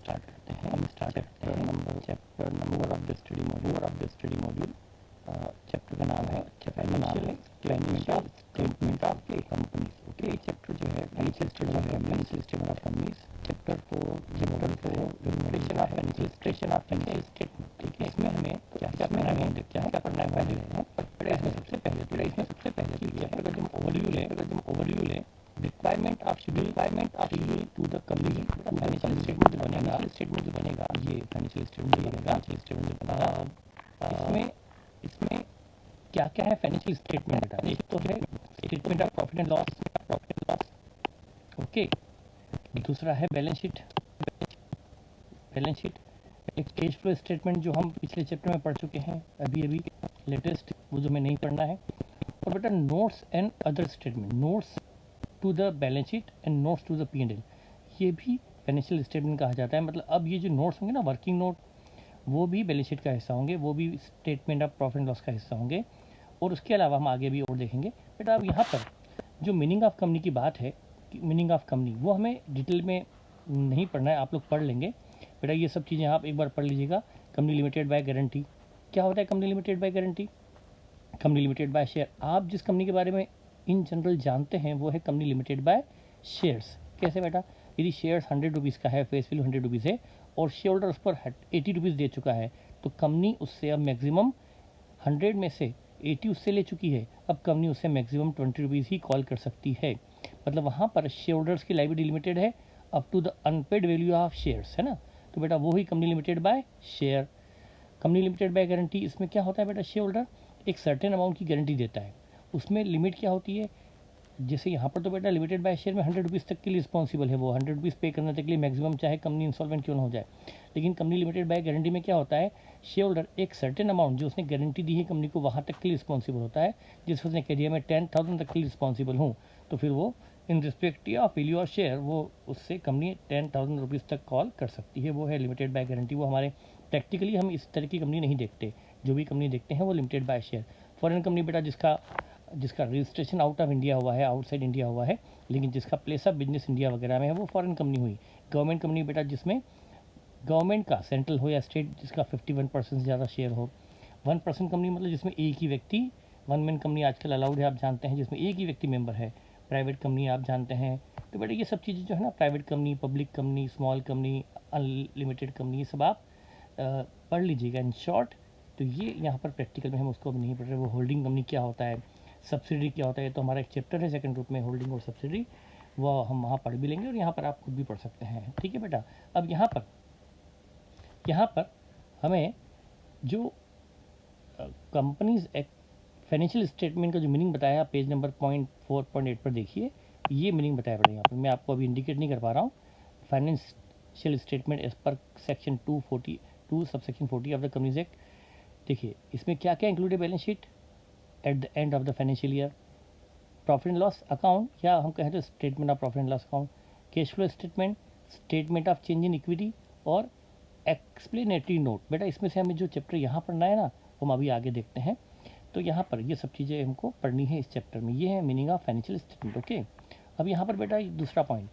Start करते हैं chapter number of the study module. Chapter का नाम है financial statement of company. Okay, chapter जो है financial statement of companies. Chapter 4 illustration of financial statement. ठीक है, इसमें हमें क्या पढ़ना है पहले इसमें सबसे पहले चैप्टर का जो ओवरव्यू ले requirement of schedule to the company. Financial statement जो बनेगा ये फाइनेंशियल स्टेटमेंट बनेगा। इसमें क्या क्या है फाइनेंशियल स्टेटमेंट बेटा? एक तो है statement of profit and loss. Okay, दूसरा है बैलेंस शीट, एक कैश फ्लो स्टेटमेंट जो हम पिछले चैप्टर में पढ़ चुके हैं अभी लेटेस्ट, वो जो हमें नहीं पढ़ना है। और बेटा notes and other statement, notes to the balance sheet and notes to the P&L, ये भी फाइनेंशियल स्टेटमेंट कहा जाता है। मतलब अब ये जो नोट्स होंगे ना, वर्किंग नोट, वो भी बैलेंस शीट का हिस्सा होंगे, वो भी statement of profit and loss का हिस्सा होंगे। और उसके अलावा हम आगे भी और देखेंगे। बेटा अब यहाँ पर जो मीनिंग ऑफ कंपनी की बात है, मीनिंग ऑफ कंपनी, वो हमें डिटेल में नहीं पढ़ना है, आप लोग पढ़ लेंगे। बेटा ये सब चीज़ें आप एक बार पढ़ लीजिएगा। कंपनी लिमिटेड बाय गारंटी, क्या होता है company limited by guarantee? Company limited by share. आप जिस कंपनी के बारे में इन जनरल जानते हैं वो है कंपनी लिमिटेड बाय शेयर्स। कैसे बेटा? यदि शेयर्स 100 रुपीज़ का है, फेस वैल्यू 100 रुपीज़ है और शेयर होल्डर उस पर 80 रुपीज़ दे चुका है, तो कंपनी उससे अब मैक्सिमम 100 में से 80 उससे ले चुकी है। अब कंपनी उससे मैक्सिमम 20 रुपीज़ ही कॉल कर सकती है। मतलब वहाँ पर शेयर होल्डर्स की लायबिलिटी लिमिटेड है up to the unpaid value of shares, है ना। तो बेटा वो ही company limited by share. Company limited by guarantee, इसमें क्या होता है बेटा? शेयर होल्डर एक सर्टेन अमाउंट की गारंटी देता है। उसमें लिमिट क्या होती है? जैसे यहाँ पर तो बेटा लिमिटेड बाय शेयर में 100 रुपीज़ तक के लिए रिस्पॉन्सिबल है, वो 100 रुपीज़ पे करने तक के लिए मैक्सिमम, चाहे कंपनी इंसॉल्वेंट क्यों ना हो जाए। लेकिन कंपनी लिमिटेड बाय गारंटी में क्या होता है? शेयर होल्डर एक सर्टेन अमाउंट जो उसने गारंटी दी है कंपनी को, वहाँ तक के लिए रिस्पॉन्सिबल होता है। जिस उसने कह दिया मैं 10,000 तक के लिए रिस्पॉन्सिबल हूँ, तो फिर वो in respect of value of share वो उससे कंपनी 10,000 रुपीज़ तक कॉल कर सकती है। वो है लिमिटेड बाय गारंटी। वो हमारे प्रैक्टिकली हम इस तरह की कंपनी नहीं देखते, जो भी कंपनी देखते हैं वो limited by share. Foreign company बेटा जिसका रजिस्ट्रेशन आउट ऑफ इंडिया हुआ है, आउटसाइड इंडिया हुआ है, लेकिन जिसका प्लेस ऑफ बिजनेस इंडिया वगैरह में है, वो फॉरेन कंपनी हुई। गवर्नमेंट कंपनी बेटा जिसमें गवर्नमेंट का, सेंट्रल हो या स्टेट, जिसका 51% से ज़्यादा शेयर हो। 1% कंपनी मतलब जिसमें एक ही व्यक्ति, वन मैन कंपनी आजकल अलाउड है, आप जानते हैं, जिसमें एक ही व्यक्ति मेंबर है। प्राइवेट कंपनी आप जानते हैं। तो बेटा ये सब चीज़ें जो है ना, private company, public company, small company, unlimited company, ये सब आप पढ़ लीजिएगा इन शॉर्ट। तो ये यहाँ पर प्रैक्टिकल में हम उसको अब नहीं पढ़ रहे। वो होल्डिंग कंपनी क्या होता है, सब्सिडी क्या होता है, तो हमारा एक चैप्टर है सेकंड ग्रुप में, होल्डिंग और सब्सिडी, वो हम वहाँ पढ़ भी लेंगे और यहाँ पर आप खुद भी पढ़ सकते हैं। ठीक है बेटा। अब यहाँ पर हमें जो कंपनीज एक्ट फाइनेंशियल स्टेटमेंट का जो मीनिंग बताया, पेज नंबर 4.8 पर देखिए, ये मीनिंग बताया बेटा। यहाँ पर मैं आपको अभी इंडिकेट नहीं कर पा रहा हूँ। Financial statement as per section 242 subsection 40 of the companies act. देखिए इसमें क्या क्या इंक्लूड है? Balance sheet at the end of the financial year, profit and loss account, या हम कहें तो statement of profit and loss account, cash flow statement, statement of change in equity और एक्सप्लेनेटरी नोट। बेटा इसमें से हमें जो चैप्टर यहाँ पढ़ना है ना, वो हम अभी आगे देखते हैं। तो यहाँ पर ये सब चीज़ें हमको पढ़नी है इस चैप्टर में। ये है meaning of financial statement. Okay, अब यहाँ पर बेटा दूसरा पॉइंट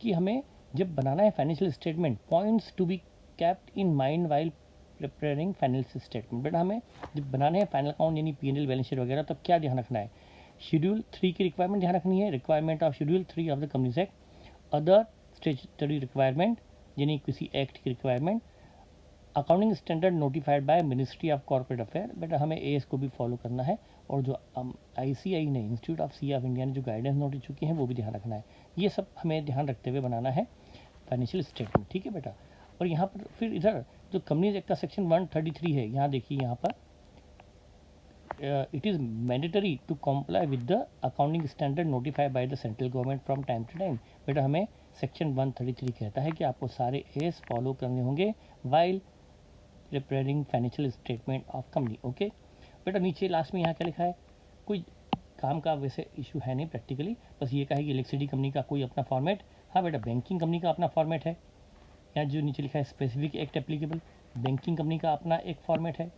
कि हमें जब बनाना है financial statement, points to be kept in mind while preparing financial statement. बेटा हमें जब बनाने हैं फाइनल अकाउंट यानी P&L बैलेंस शीट वगैरह, तो क्या ध्यान रखना है? शेड्यूल 3 की रिक्वायरमेंट ध्यान रखनी है, requirement of schedule 3 of the companies act, other statutory requirement यानी किसी एक्ट की requirement, accounting standard notified by ministry of corporate affair. बेटा हमें AS को भी फॉलो करना है, और जो ICI ने, institute of C of India ने जो गाइडेंस नोट चुकी हैं वो भी ध्यान रखना है। ये सब हमें ध्यान रखते हुए बनाना है फाइनेंशियल स्टेटमेंट। ठीक है बेटा। और यहाँ पर फिर इधर जो कंपनीज एक्ट का सेक्शन 133 है, यहाँ देखिए, यहाँ पर it is mandatory to comply with the accounting standard notified by the central government from time to time। बेटा हमें सेक्शन 133 कहता है कि आपको सारे AS फॉलो करने होंगे while preparing financial statement of company। Okay बेटा, नीचे लास्ट में यहाँ क्या लिखा है? कोई काम का वैसे इशू है नहीं प्रैक्टिकली, बस ये कहा है कि इलेक्ट्रिसिटी कंपनी का कोई अपना फॉर्मेट। हाँ बेटा, बैंकिंग कंपनी का अपना फॉर्मेट है। यहाँ जो नीचे लिखा है specific act applicable, banking company का अपना एक फॉर्मेट है।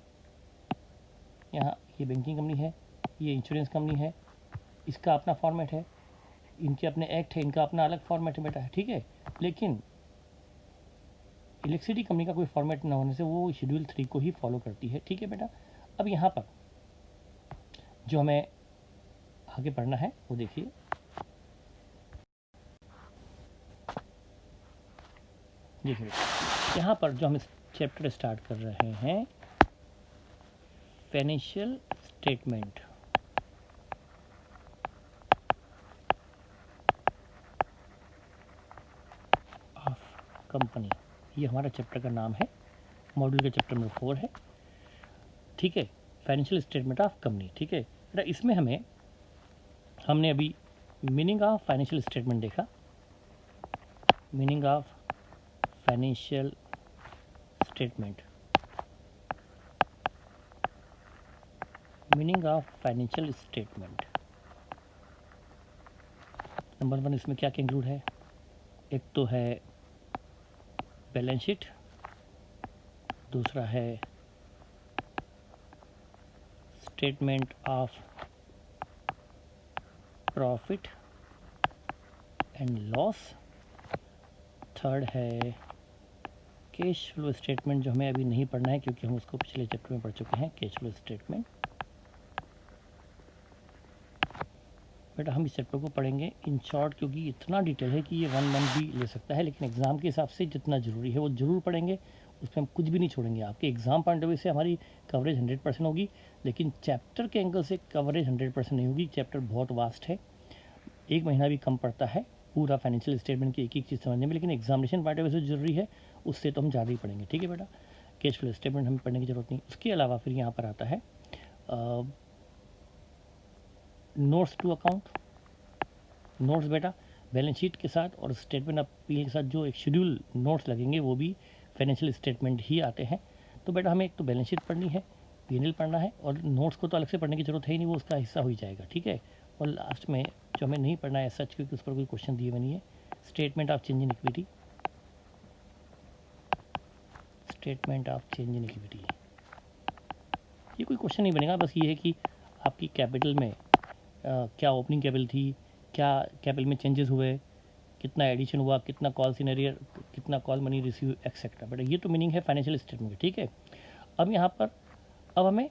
यहाँ ये बैंकिंग कंपनी है, ये इंश्योरेंस कंपनी है, इसका अपना फॉर्मेट है, इनके अपने एक्ट है, इनका अपना अलग फॉर्मेट है बेटा। ठीक है, लेकिन इलेक्ट्रिसिटी कंपनी का कोई फॉर्मेट ना होने से वो शेड्यूल 3 को ही फॉलो करती है। ठीक है बेटा, अब यहाँ पर जो हमें आगे पढ़ना है वो देखिए, देखिए यहाँ पर जो हम इस चैप्टर स्टार्ट कर रहे हैं, फाइनेंशियल स्टेटमेंट ऑफ कंपनी, ये हमारा चैप्टर का नाम है, मॉड्यूल का चैप्टर नंबर 4 है। ठीक है, फाइनेंशियल स्टेटमेंट ऑफ कंपनी। ठीक है बेटा, इसमें हमने अभी मीनिंग ऑफ फाइनेंशियल स्टेटमेंट देखा, meaning of financial statement, meaning of financial statement. Number 1 इसमें क्या क्या इंक्लूड है, एक तो है बैलेंस शीट, दूसरा है statement of profit and loss, third है कैश फ्लो स्टेटमेंट, जो हमें अभी नहीं पढ़ना है क्योंकि हम उसको पिछले चैप्टर में पढ़ चुके हैं, कैश फ्लो स्टेटमेंट। बेटा हम इस चैप्टर को पढ़ेंगे इन शॉर्ट क्योंकि इतना डिटेल है कि ये 1 मंथ भी ले सकता है, लेकिन एग्ज़ाम के हिसाब से जितना ज़रूरी है वो ज़रूर पढ़ेंगे, उसमें हम कुछ भी नहीं छोड़ेंगे। आपके एग्ज़ाम पॉइंट ऑफ व्यू से हमारी कवरेज 100% होगी, लेकिन चैप्टर के एंगल से कवरेज 100% नहीं होगी। चैप्टर बहुत वास्ट है, 1 महीना भी कम पड़ता है पूरा फाइनेंशियल स्टेटमेंट की एक एक चीज़ समझने में, लेकिन एग्जामिनेशन पॉइंट ऑफ व्यू से ज़रूरी है, उससे तो हम ज़्यादा ही पढ़ेंगे। ठीक है बेटा, कैश फ्लो स्टेटमेंट हमें पढ़ने की ज़रूरत नहीं। उसके अलावा फिर यहाँ पर आता है नोट्स टू अकाउंट। नोट्स बेटा बैलेंस शीट के साथ और स्टेटमेंट ऑफ पी के साथ जो एक शेड्यूल नोट्स लगेंगे वो भी फाइनेंशियल स्टेटमेंट ही आते हैं। तो बेटा हमें एक तो बैलेंस शीट पढ़नी है, पी पढ़ना है, और नोट्स को तो अलग से पढ़ने की ज़रूरत है ही नहीं, वो उसका हिस्सा हो ही जाएगा। ठीक है, और लास्ट में जो हमें नहीं पढ़ना है सच, क्योंकि उस पर कोई क्वेश्चन दिए हुए नहीं है, statement of change in equity, statement of change in equity. ये कोई क्वेश्चन नहीं बनेगा, बस ये है कि आपकी कैपिटल में क्या ओपनिंग कैपिटल थी, क्या कैपिटल में चेंजेस हुए, कितना एडिशन हुआ, कितना कॉल सीनरियर, कितना कॉल मनी रिसीव एक्सेट्रा। बेटा ये तो मीनिंग है फाइनेंशियल स्टेटमेंट का। ठीक है, अब यहाँ पर अब हमें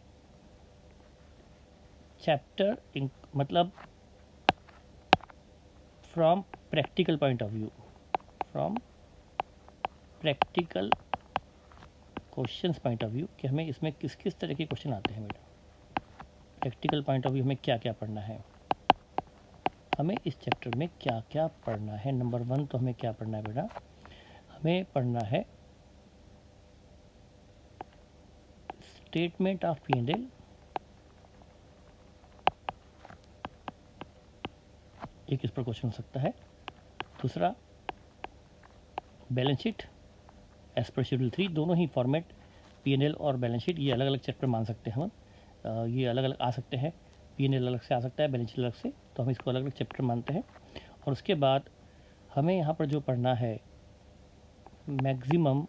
चैप्टर मतलब from practical point of view, from practical questions point of view कि हमें इसमें किस किस तरह के क्वेश्चन आते हैं। बेटा प्रैक्टिकल पॉइंट ऑफ व्यू हमें क्या क्या पढ़ना है, हमें इस चैप्टर में क्या क्या पढ़ना है। नंबर 1 तो हमें क्या पढ़ना है बेटा, हमें पढ़ना है स्टेटमेंट ऑफ P&L, एक इस पर क्वेश्चन हो सकता है। दूसरा balance sheet as per schedule 3, दोनों ही फॉर्मेट P&L और बैलेंस शीट ये अलग अलग चैप्टर मान सकते हैं हम, ये अलग अलग आ सकते हैं, P&L अलग से आ सकता है, बैलेंस शीट अलग से, तो हम इसको अलग अलग चैप्टर मानते हैं। और उसके बाद हमें यहाँ पर जो पढ़ना है maximum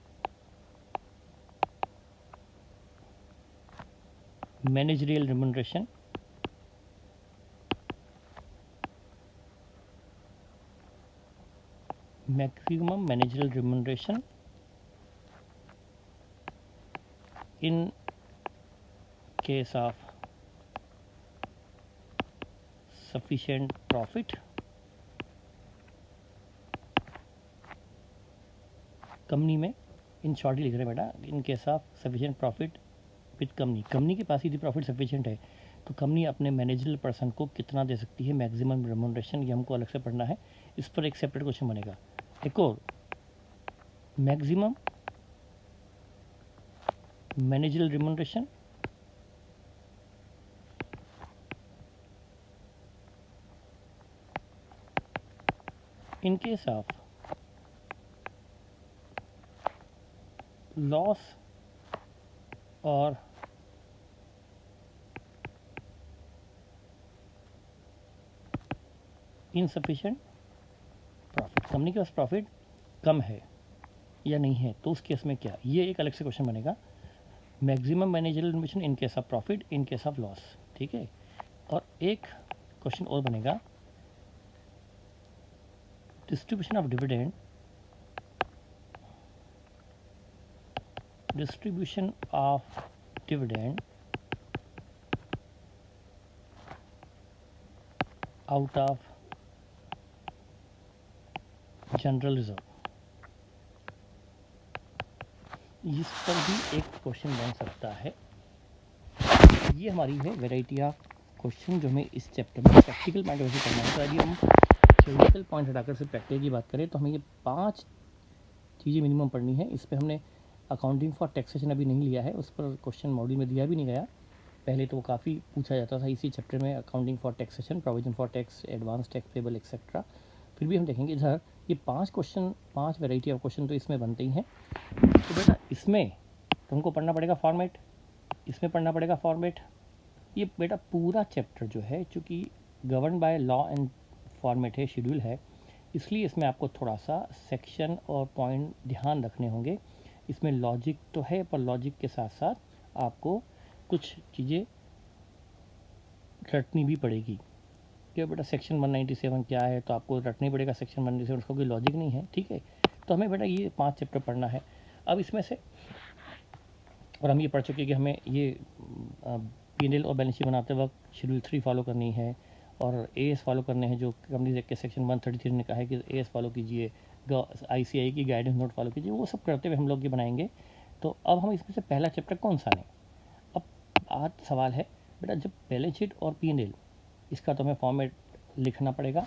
managerial remuneration, maximum managerial remuneration in case of sufficient profit, company में इन शॉर्ट ही लिख रहे हैं बेटा, इन case of sufficient profit with company के पास यदि प्रॉफिट सफिशिएंट है तो कंपनी अपने मैनेजरल पर्सन को कितना दे सकती है, मैक्सिमम रेम्यूनरेशन, ये हमको अलग से पढ़ना है, इस पर एक सेपरेट क्वेश्चन बनेगा। एक और maximum managerial remuneration in case of loss or insufficient profit, company के पास प्रॉफिट कम है या नहीं है तो उस केस में क्या, ये एक अलग से क्वेश्चन बनेगा। Maximum managerial remuneration in case of profit, in case of loss. ठीक है, और एक क्वेश्चन और बनेगा distribution of dividend distribution of dividend out of general reserve, इस पर भी एक क्वेश्चन बन सकता है। ये हमारी है वैरायटी ऑफ क्वेश्चन जो हमें इस चैप्टर में प्रैक्टिकल पॉइंट ऑफ व्यू से करना है। तो यदि हम थ्योरेटिकल पॉइंट हटाकर से प्रैक्टिकल की बात करें तो हमें ये 5 चीज़ें मिनिमम पढ़नी है। इस पर हमने अकाउंटिंग फॉर टैक्सेशन अभी नहीं लिया है, उस पर क्वेश्चन मॉड्यूल में दिया भी नहीं गया। पहले तो वो काफ़ी पूछा जाता था इसी चैप्टर में, accounting for taxation, provision for tax, advance tax payable etcetera. फिर भी हम देखेंगे इधर ये 5 क्वेश्चन, 5 वैरायटी ऑफ क्वेश्चन तो इसमें बनते ही हैं। तो बेटा इसमें तुमको पढ़ना पड़ेगा फॉर्मेट, इसमें पढ़ना पड़ेगा फॉर्मेट। ये बेटा पूरा चैप्टर जो है चूँकि govern by law and format है, शेड्यूल है, इसलिए इसमें आपको थोड़ा सा सेक्शन और पॉइंट ध्यान रखने होंगे। इसमें लॉजिक तो है पर लॉजिक के साथ साथ आपको कुछ चीज़ें रटनी भी पड़ेगी कि बेटा सेक्शन 197 क्या है, तो आपको रटनी पड़ेगा सेक्शन 197, उसका कोई लॉजिक नहीं है, ठीक है। तो हमें बेटा ये 5 चैप्टर पढ़ना है। अब इसमें से और हम ये पढ़ चुके कि हमें ये P&L और बैलेंस शीट बनाते वक्त शेड्यूल 3 फॉलो करनी है और AS फॉलो करने हैं, जो कंपनीज एक्ट के सेक्शन 133 ने कहा है कि AS फॉलो कीजिए, ICAI की गाइडेंस नोट फॉलो कीजिए, वो सब करते हुए हम लोग ये बनाएंगे। तो अब हम इसमें से पहला चैप्टर कौन सा लें? अब आज सवाल है बेटा, जब बैलेंस शीट और P&L इसका तो हमें फॉर्मेट लिखना पड़ेगा।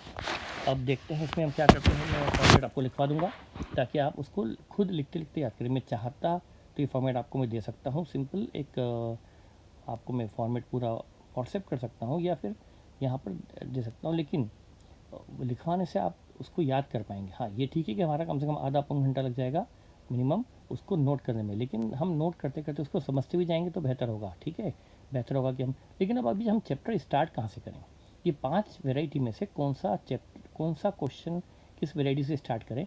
अब देखते हैं इसमें हम क्या करते हैं। मैं फॉर्मेट आपको लिखवा दूंगा ताकि आप उसको खुद लिखते लिखते याद करें। मैं चाहता तो ये फॉर्मेट आपको मैं दे सकता हूँ, सिंपल एक आपको मैं फॉर्मेट पूरा व्हाट्सएप कर सकता हूँ या फिर यहाँ पर दे सकता हूँ, लेकिन लिखवाने से आप उसको याद कर पाएंगे। हाँ ये ठीक है कि हमारा कम से कम आधा पौन घंटा लग जाएगा मिनिमम उसको नोट करने में, लेकिन हम नोट करते करते उसको समझते भी जाएंगे तो बेहतर होगा, ठीक है। बेहतर होगा कि हम, लेकिन अब अभी हम चैप्टर स्टार्ट कहाँ से करें? ये 5 वैरायटी में से कौन सा क्वेश्चन किस वैरायटी से स्टार्ट करें?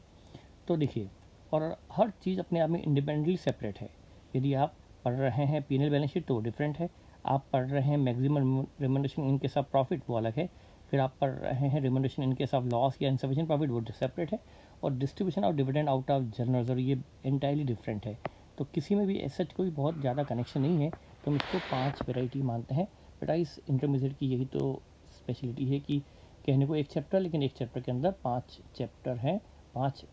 तो देखिए, और हर चीज़ अपने आप में इंडिपेंडेंटली सेपरेट है। यदि आप पढ़ रहे हैं P&L बैलेंस शीट तो डिफरेंट है, आप पढ़ रहे हैं maximum remuneration in case of profit वो अलग है, फिर आप पढ़ रहे हैं remuneration in case of loss या इनसफिशिएंट प्रॉफिट वो सेपरेट है, और distribution of dividend out of general reserve ये एंटायरली डिफरेंट है। तो किसी में भी ऐसा कोई बहुत ज़्यादा कनेक्शन नहीं है, तो हम इसको 5 वेराइटी मानते हैं। बेटा इस इंटरमीडिएट की यही तो स्पेशलिटी है कि कहने को एक चैप्टर, लेकिन एक चैप्टर के अंदर 5 चैप्टर हैं, 5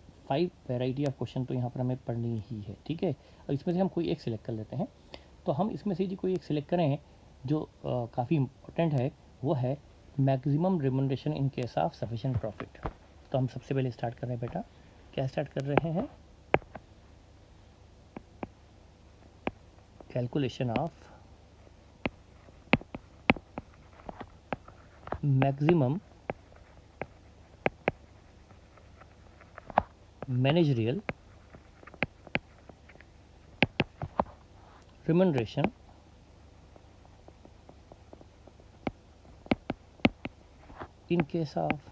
वैरायटी ऑफ क्वेश्चन तो यहाँ पर हमें पढ़नी ही है, ठीक है। और इसमें से हम कोई एक सिलेक्ट कर लेते हैं। तो हम इसमें से यदि कोई एक सिलेक्ट करें जो काफ़ी इम्पोर्टेंट है, वो है maximum remuneration in case of sufficient profit. तो हम सबसे पहले स्टार्ट कर रहे हैं बेटा, क्या स्टार्ट कर रहे हैं? Calculation of maximum managerial remuneration in case of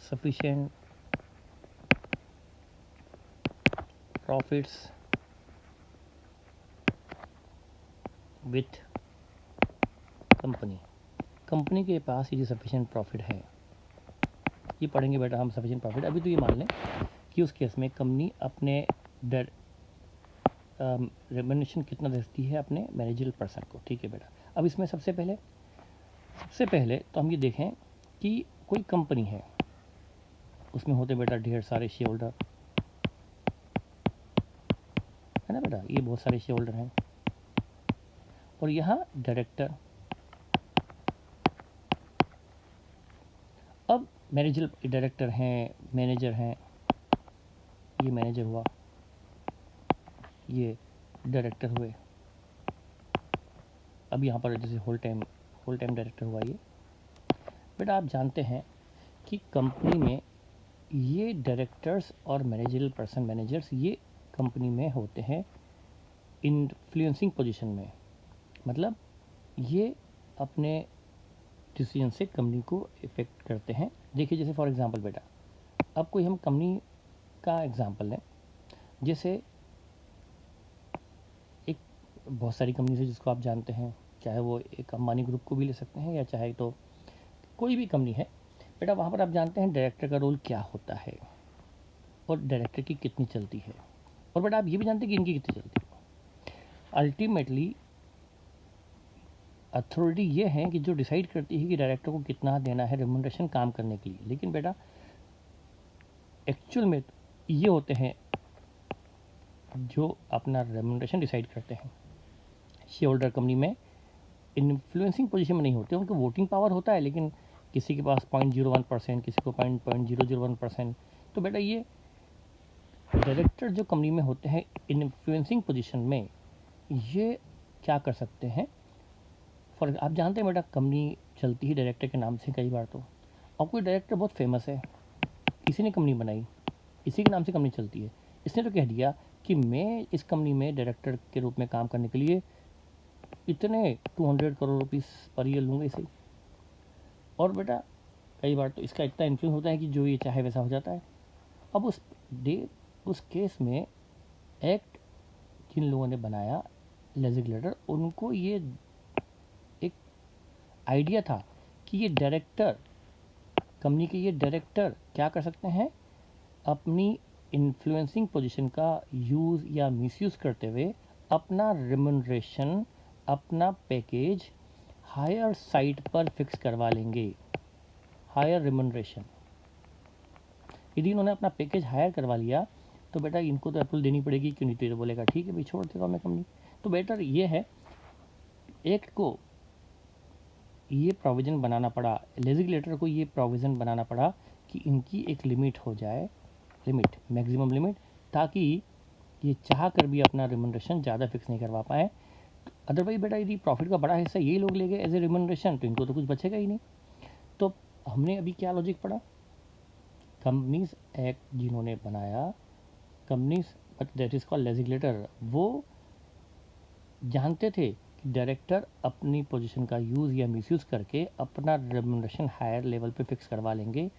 sufficient profits with company के पास ये सफिशिएंट प्रॉफिट है, ये पढ़ेंगे बेटा हम सफिशिएंट प्रॉफिट। अभी तो ये मान लें कि उस केस में कंपनी अपने रेम्युनरेशन कितना देती है अपने मैनेजरल पर्सन को, ठीक है बेटा। अब इसमें सबसे पहले तो हम ये देखें कि कोई कंपनी है, उसमें होते बेटा ढेर सारे शेयर होल्डर, है ना बेटा, ये बहुत सारे शेयर होल्डर हैं, और यहाँ डायरेक्टर। अब मैनेजर डायरेक्टर हैं, मैनेजर हैं, ये मैनेजर हुआ, ये डायरेक्टर हुए। अब यहाँ पर जैसे होल टाइम डायरेक्टर हुआ ये। बेटा आप जानते हैं कि कंपनी में ये डायरेक्टर्स और मैनेजरल पर्सन, मैनेजर्स, ये कंपनी में होते हैं इन्फ्लुएंसिंग पोजीशन में, मतलब ये अपने डिसीजन से कंपनी को इफ़ेक्ट करते हैं। देखिए जैसे फॉर एग्जांपल बेटा, अब कोई हम कंपनी का एग्जांपल लें, जैसे एक बहुत सारी कंपनी है जिसको आप जानते हैं, चाहे वो एक अंबानी ग्रुप को भी ले सकते हैं या चाहे तो कोई भी कंपनी है बेटा, वहाँ पर आप जानते हैं डायरेक्टर का रोल क्या होता है और डायरेक्टर की कितनी चलती है। और बेटा आप ये भी जानते हैं कि इनकी कितनी चलती है। अल्टीमेटली अथॉरिटी ये है कि जो डिसाइड करती है कि डायरेक्टर को कितना देना है रेम्यूनरेशन काम करने के लिए। लेकिन बेटा एक्चुअल में ये होते हैं जो अपना रेम्यूनरेशन डिसाइड करते हैं, शेयर होल्डर कंपनी में इन्फ्लुएंसिंग पोजीशन में नहीं होते। उनको वोटिंग पावर होता है, लेकिन किसी के पास 0.01%, किसी को 0.001%। तो बेटा ये डायरेक्टर जो कंपनी में होते हैं इन्फ्लुएंसिंग पोजीशन में, ये क्या कर सकते हैं। फॉर आप जानते हैं बेटा कंपनी चलती है डायरेक्टर के नाम से कई बार। तो अब कोई डायरेक्टर बहुत फेमस है, किसी ने कंपनी बनाई, इसी के नाम से कंपनी चलती है, इसने तो कह दिया कि मैं इस कंपनी में डायरेक्टर के रूप में काम करने के लिए इतने 200 करोड़ रुपीस पर ईयर लूँगा इसे। और बेटा कई बार तो इसका इतना इन्फ्लुएंस होता है कि जो ये चाहे वैसा हो जाता है। अब उस केस में एक्ट जिन लोगों ने बनाया लेजिस्लेटर, उनको ये एक आइडिया था कि ये डायरेक्टर कंपनी के, ये डायरेक्टर क्या कर सकते हैं, अपनी इन्फ्लुएंसिंग पोजीशन का यूज़ या मिसयूज़ करते हुए अपना रेम्यूनरेशन, अपना पैकेज हायर साइट पर फिक्स करवा लेंगे, हायर रेम्यूनरेशन। यदि इन्होंने अपना पैकेज हायर करवा लिया तो बेटा इनको तो अप्रूवल देनी पड़ेगी, क्यों नहीं। तो बोलेगा ठीक है भाई, छोड़ देगा मैं कंपनी। तो बेटर ये है, एक्ट को ये प्रोविज़न बनाना पड़ा, लेजिस्लेटर को ये प्रोविज़न बनाना पड़ा कि इनकी एक लिमिट हो जाए, लिमिट, मैक्सिमम लिमिट, ताकि ये चाह कर भी अपना रेम्यूनरेशन ज़्यादा फिक्स नहीं करवा पाए। अदरवाइज बेटा यदि प्रॉफिट का बड़ा हिस्सा ये लोग ले गए एज ए रेम्यूनरेशन, तो इनको तो कुछ बचेगा ही नहीं। तो हमने अभी क्या लॉजिक पढ़ा, कंपनीज एक्ट जिन्होंने बनाया, companies but that is called legislator, वो जानते थे कि डायरेक्टर अपनी पोजीशन का यूज़ या मिसयूज़ करके अपना रेम्यूनरेशन हायर लेवल पे फिक्स करवा लेंगे।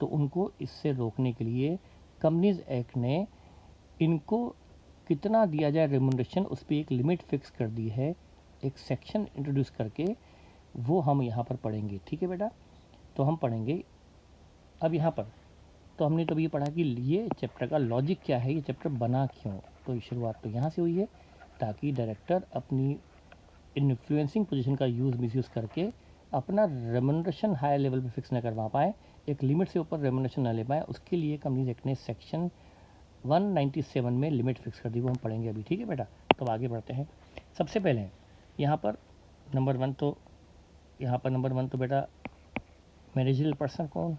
तो उनको इससे रोकने के लिए कंपनीज एक्ट ने इनको कितना दिया जाए रेम्यूनरेशन, उस पर एक लिमिट फिक्स कर दी है, एक सेक्शन इंट्रोड्यूस करके। वो हम यहाँ पर पढ़ेंगे, ठीक है बेटा। तो हम पढ़ेंगे अब यहाँ पर। तो हमने तो ये पढ़ा कि ये चैप्टर का लॉजिक क्या है, ये चैप्टर बना क्यों। तो शुरुआत तो यहाँ से हुई है, ताकि डायरेक्टर अपनी इन्फ्लुएंसिंग पोजीशन का यूज़ मिसयूज़ करके अपना रेम्यूनरेशन हाई लेवल पे फिक्स न करवा पाए, एक लिमिट से ऊपर रेम्यूनरेशन न ले पाए। उसके लिए कंपनीज एक्ट ने सेक्शन 197 में लिमिट फिक्स कर दी, वो हम पढ़ेंगे अभी, ठीक है बेटा। तो आगे बढ़ते हैं। सबसे पहले यहाँ पर नंबर वन तो बेटा मैनेजरियल पर्सन कौन,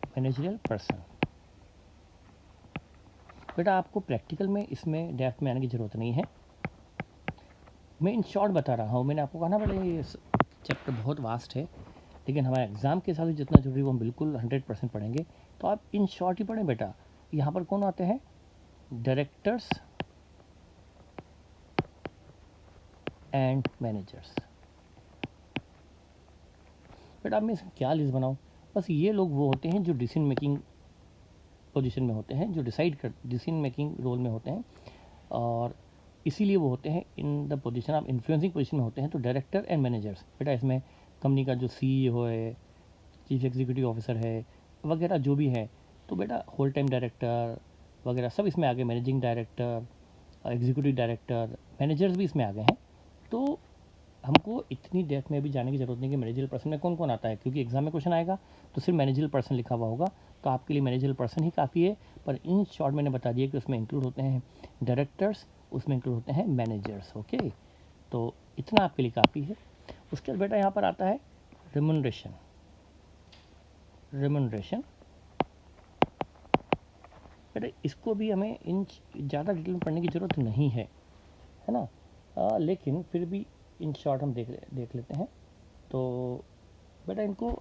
मैनेजरियल पर्सन। बेटा आपको प्रैक्टिकल में इसमें डेप्थ में आने की ज़रूरत नहीं है, मैं इन शॉर्ट बता रहा हूँ। मैंने आपको कहा ना बेटा ये चैप्टर बहुत वास्ट है, लेकिन हमारे एग्ज़ाम के साथ जितना जरूरी वो हम बिल्कुल 100% पढ़ेंगे। तो आप इन शॉर्ट ही पढ़ें बेटा। यहाँ पर कौन आते हैं, डायरेक्टर्स एंड मैनेजर्स। बेटा अब मैं क्या लिस्ट बनाऊँ, बस ये लोग वो होते हैं जो डिसीजन मेकिंग पोजीशन में होते हैं, जो डिसीजन मेकिंग रोल में होते हैं, और इसीलिए वो होते हैं in the position of influencing position में होते हैं। तो डायरेक्टर एंड मैनेजर्स बेटा, इसमें कंपनी का जो CEO है, चीफ एग्जीक्यूटिव ऑफिसर है वगैरह जो भी है, तो बेटा होल टाइम डायरेक्टर वगैरह सब इसमें आ गए, managing director, executive director, managers भी इसमें आ गए हैं। तो हमको इतनी डेप्थ में भी जाने की ज़रूरत नहीं कि मैनेजरल पर्सन में कौन कौन आता है, क्योंकि एग्जाम में क्वेश्चन आएगा तो सिर्फ मैनेजरल पर्सन लिखा हुआ होगा, तो आपके लिए मैनेजरल पर्सन ही काफ़ी है। पर इन शॉर्ट मैंने बता दिया कि उसमें इंक्लूड होते हैं डायरेक्टर्स, उसमें इंक्लूड होते हैं मैनेजर्स। ओके, तो इतना आपके लिए काफ़ी है। उसके बाद बेटा यहाँ पर आता है रेम्यूनरेशन। रेम्यूनरेशन बेटा इसको भी हमें इन ज़्यादा डिटेल में पढ़ने की ज़रूरत नहीं है ना, लेकिन फिर भी इन शॉर्ट हम देख लेते हैं। तो बेटा इनको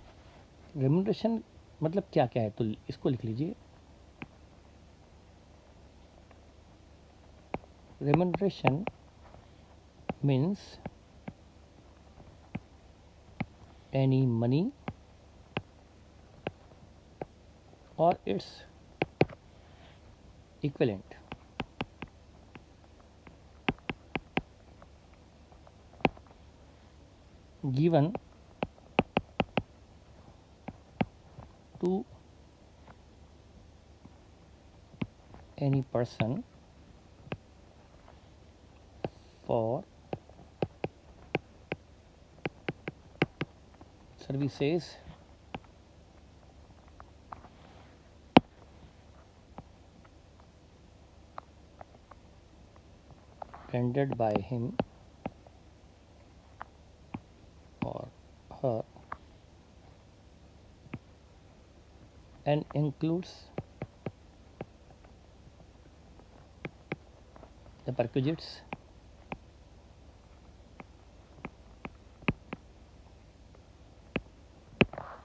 रेम्यूनरेशन मतलब क्या क्या है, तो इसको लिख लीजिए। रेम्यूनरेशन मीन्स एनी मनी और its equivalent given to any person for services rendered by him or her and includes the perquisites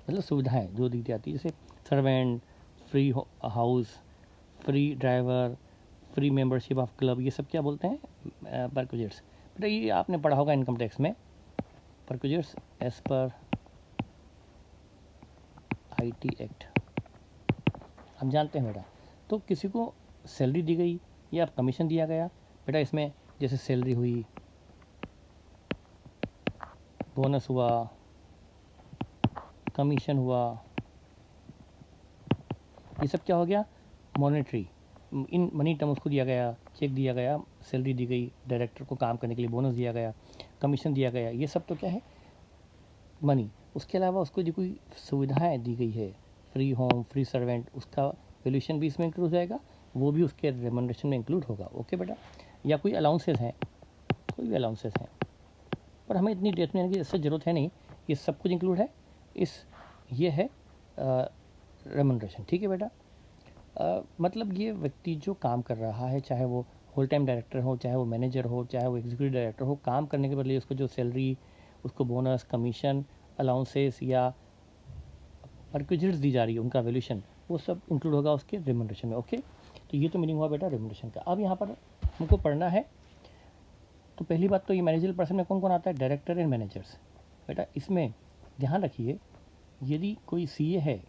मतलब सुविधाएं जो दी जाती है, जैसे servant, free house, free driver, free membership of club, ये सब क्या बोलते हैं? परक्विजिट्स। बेटा ये आपने पढ़ा होगा इनकम टैक्स में, perquisites as per IT act हम जानते हैं बेटा। तो किसी को सैलरी दी गई या कमीशन दिया गया, बेटा इसमें जैसे सैलरी हुई, बोनस हुआ, कमीशन हुआ, ये सब क्या हो गया? मॉनेटरी, इन मनी टर्म उसको दिया गया, चेक दिया गया, सैलरी दी गई, डायरेक्टर को काम करने के लिए बोनस दिया गया, कमीशन दिया गया, ये सब तो क्या है? मनी। उसके अलावा उसको जो कोई सुविधाएं दी गई है, फ्री होम, फ्री सर्वेंट, उसका वैल्यूएशन भी इसमें इंक्लूड हो जाएगा, वो भी उसके रेमनरेशन में इंक्लूड होगा। ओके बेटा। या कोई अलाउंसेस हैं, कोई भी अलाउंसेस हैं, पर हमें इतनी डेट में इससे ज़रूरत है नहीं, ये सब कुछ इंक्लूड है ये है रेमनरेशन। ठीक है बेटा। मतलब ये व्यक्ति जो काम कर रहा है, चाहे वो होल टाइम डायरेक्टर हो, चाहे वो मैनेजर हो, चाहे वो एग्जीक्यूटिव डायरेक्टर हो, काम करने के बदले उसको जो सैलरी, उसको बोनस, कमीशन, अलाउंसेस या परक्विजिट्स दी जा रही है, उनका वैल्यूएशन, वो सब इंक्लूड होगा उसके रेमनरेशन में। ओके, तो ये तो मीनिंग हुआ बेटा रेमनरेशन का। अब यहाँ पर हमको पढ़ना है, तो पहली बात तो ये मैनेजरल पर्सन में कौन कौन आता है? Director and managers. बेटा इसमें ध्यान रखिए, यदि कोई CA है,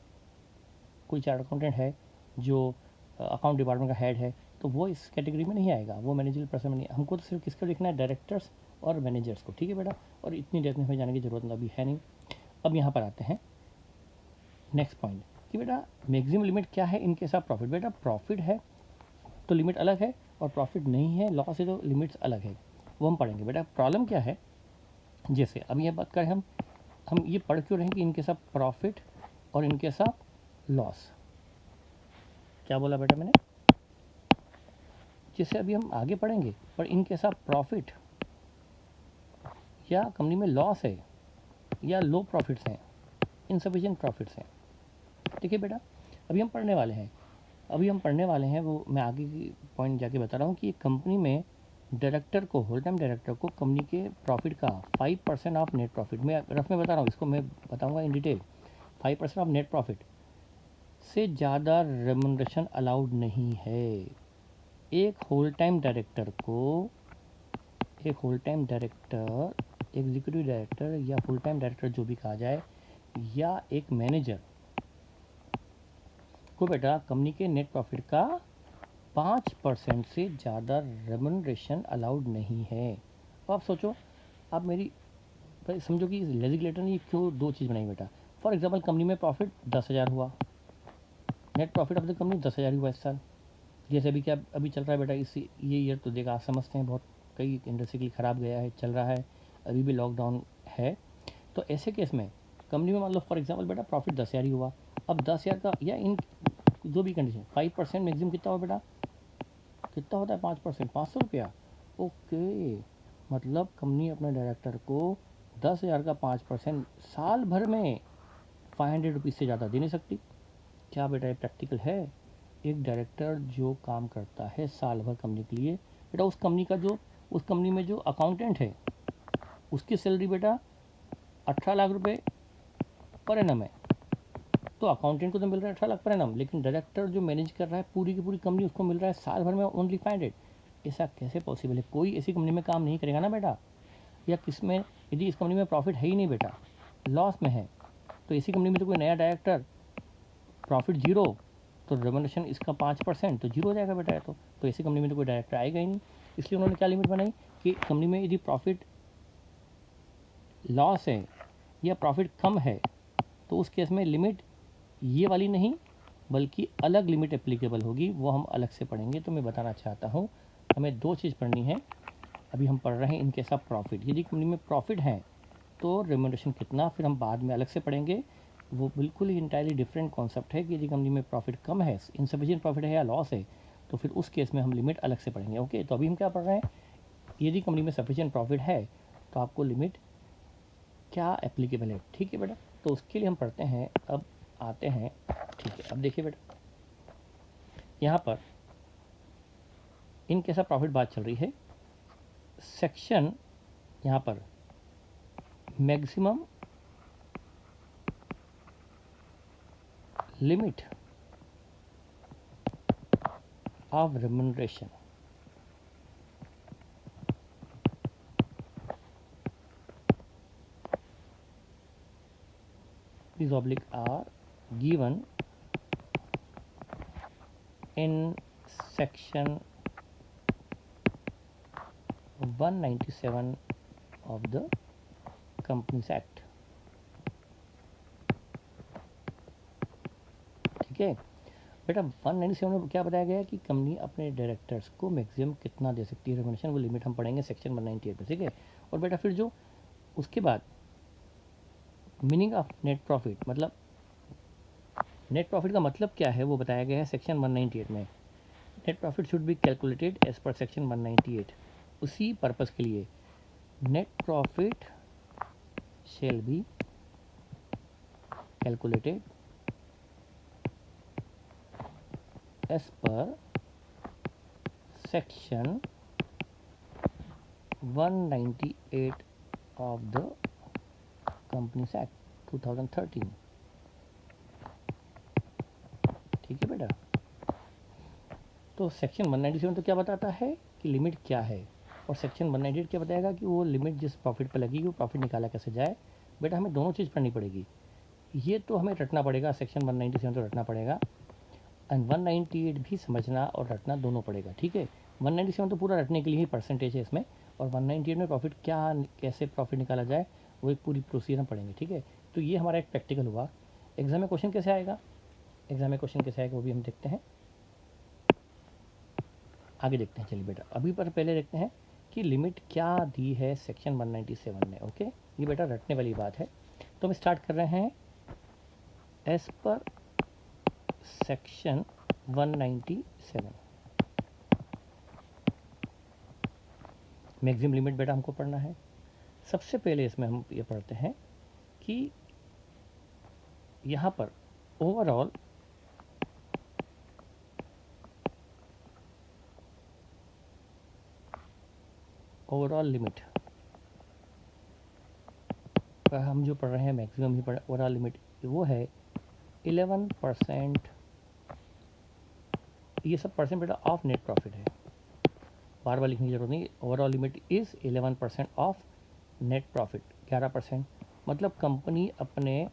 कोई चार्ट अकाउंटेंट है जो अकाउंट डिपार्टमेंट का हेड है, तो वो इस कैटेगरी में नहीं आएगा, वो मैनेजरल पर्सन में नहीं। हमको तो सिर्फ किसको लिखना है? डायरेक्टर्स और मैनेजर्स को। ठीक है बेटा, और इतनी डेप्थ में हमें जाने की ज़रूरत अभी है नहीं। अब यहाँ पर आते हैं नेक्स्ट पॉइंट कि बेटा मैक्सिमम लिमिट क्या है इनके साथ प्रॉफिट। बेटा प्रॉफिट है तो लिमिट अलग है, और प्रॉफिट नहीं है, लॉस है, तो लिमिट्स अलग है, वो हम पढ़ेंगे। बेटा प्रॉब्लम क्या है, जैसे अब ये बात करें हम ये पढ़ क्यों रहे हैं कि इनके साथ प्रॉफिट और इनके साथ लॉस। क्या बोला बेटा मैंने? जैसे अभी हम आगे पढ़ेंगे, पर इनके साथ प्रॉफिट या कंपनी में लॉस है, या लो प्रॉफिट्स हैं, इनसफिशिएंट प्रॉफिट्स हैं। ठीक है बेटा, अभी हम पढ़ने वाले हैं वो मैं आगे की पॉइंट जाके बता रहा हूँ कि कंपनी में डायरेक्टर को, होल टाइम डायरेक्टर को कंपनी के प्रॉफिट का 5% ऑफ नेट प्रॉफिट, मैं रफ में बता रहा हूँ, इसको मैं बताऊँगा in detail, 5% of net profit से ज़्यादा रेमुनरेशन अलाउड नहीं है। एक whole time director, executive director या फुल टाइम डायरेक्टर जो भी कहा जाए, या एक मैनेजर को बेटा कंपनी के नेट प्रॉफिट का 5% से ज़्यादा रेमुनरेशन अलाउड नहीं है। अब आप सोचो, आप मेरी समझो कि लेजिस्लेटर ने क्यों दो चीज़ बनाई बेटा। फॉर एग्जांपल कंपनी में प्रॉफिट 10,000 हुआ, net profit of the company 10,000 हुआ इस साल, जैसे अभी क्या अभी चल रहा है बेटा, इस ये ईयर तो देखा आप समझते हैं बहुत कई इंडस्ट्री के लिए ख़राब गया है, चल रहा है, अभी भी लॉकडाउन है। तो ऐसे केस में कंपनी में मान लो फॉर एग्जांपल बेटा प्रॉफिट 10,000 ही हुआ, अब 10,000 का या इन जो भी कंडीशन 5% मैक्सिमम कितना हो बेटा, कितना होता है 5%? 500 रुपया। ओके, मतलब कंपनी अपने डायरेक्टर को 10,000 का 5% साल भर में 500 रुपीज़ से ज़्यादा दे नहीं सकती। क्या बेटा ये प्रैक्टिकल है? एक डायरेक्टर जो काम करता है साल भर कंपनी के लिए, बेटा उस कंपनी में जो अकाउंटेंट है उसकी सैलरी बेटा 18 लाख रुपए पर एनम है, तो अकाउंटेंट को तो मिल रहा है 18 लाख पर एनम, लेकिन डायरेक्टर जो मैनेज कर रहा है पूरी की पूरी कंपनी, उसको मिल रहा है साल भर में ओनली 500। ऐसा कैसे पॉसिबल है? कोई ऐसी कंपनी में काम नहीं करेगा ना बेटा, या किसमें, यदि इस कंपनी में प्रॉफिट है ही नहीं बेटा, लॉस में है, तो ऐसी कंपनी में तो कोई नया डायरेक्टर, प्रॉफिट जीरो, तो रेमुनरेशन इसका 5%, तो जीरो हो जाएगा बेटा। तो ऐसी कंपनी में तो कोई डायरेक्टर आएगा ही नहीं। इसलिए उन्होंने क्या लिमिट बनाई कि कंपनी में यदि प्रॉफिट लॉस है या प्रॉफिट कम है, तो उस केस में लिमिट ये वाली नहीं, बल्कि अलग लिमिट एप्लीकेबल होगी, वो हम अलग से पढ़ेंगे। तो मैं बताना चाहता हूँ हमें दो चीज़ पढ़नी है। अभी हम पढ़ रहे हैं इनके साथ प्रॉफिट, यदि कंपनी में प्रॉफिट है तो रेम्यूनरेशन कितना, फिर हम बाद में अलग से पढ़ेंगे। वो बिल्कुल ही इंटायरली डिफरेंट कॉन्सेप्ट है कि यदि कंपनी में प्रॉफिट कम है, इनसफिशिएंट प्रॉफिट है या लॉस है, तो फिर उस केस में हम लिमिट अलग से पढ़ेंगे। ओके, तो अभी हम क्या पढ़ रहे हैं, यदि कंपनी में सफिशिएंट प्रॉफिट है तो आपको लिमिट क्या एप्लीकेबल है। ठीक है बेटा, तो उसके लिए हम पढ़ते हैं। अब आते हैं, ठीक है, अब देखिए बेटा, यहाँ पर इन कैसा प्रॉफिट बात चल रही है। सेक्शन यहाँ पर maximum limit of remuneration is oblique are given in section 197 of the Companies Act। ठीक है बेटा, 197 में क्या बताया गया है कि कंपनी अपने डायरेक्टर्स को मैक्सिमम कितना दे सकती है रेम्यूनरेशन, वो लिमिट हम पढ़ेंगे सेक्शन 198 में। ठीक है, और बेटा फिर जो उसके बाद मीनिंग ऑफ नेट प्रॉफिट, मतलब नेट प्रॉफिट का मतलब क्या है वो बताया गया है सेक्शन 198 में। Net profit should be calculated as per section 198। उसी पर्पस के लिए net profit shall be calculated as per section 198 of the Companies Act 2013। ठीक है बेटा, तो सेक्शन 197 तो क्या बताता है कि लिमिट क्या है, और सेक्शन 198 क्या बताएगा कि वो लिमिट जिस प्रॉफिट पर लगेगी वो प्रॉफिट निकाला कैसे जाए। बेटा हमें दोनों चीज़ पढ़नी पड़ेगी, ये तो हमें रटना पड़ेगा, सेक्शन 197 तो रटना पड़ेगा, एंड 198 भी समझना और रटना दोनों पड़ेगा। ठीक है, 197 तो पूरा रटने के लिए ही परसेंटेज है इसमें, और 198 में प्रॉफिट क्या, कैसे प्रॉफिट निकाला जाए, वो एक पूरी प्रोसीजर हम पढ़ेंगे। ठीक है, तो ये हमारा एक प्रैक्टिकल हुआ। एग्जाम में क्वेश्चन कैसे आएगा, एग्जाम में क्वेश्चन कैसे आएगा वो भी हम देखते हैं, आगे देखते हैं। चलिए बेटा, अभी पर पहले देखते हैं कि लिमिट क्या दी है सेक्शन 197 ने। ओके, ये बेटा रटने वाली बात है। तो हम स्टार्ट कर रहे हैं as per section 197। Maximum limit बेटा हमको पढ़ना है। सबसे पहले इसमें हम ये पढ़ते हैं कि यहाँ पर ओवरऑल लिमिट पर हम जो पढ़ रहे हैं मैक्सिमम ही पढ़, ओवरऑल लिमिट वो है 11%। ये सब परसेंट बेटा ऑफ नेट प्रॉफिट है, बार बार लिखने की जरूरत नहीं। Overall limit is 11% of net profit, 11%। मतलब कंपनी अपने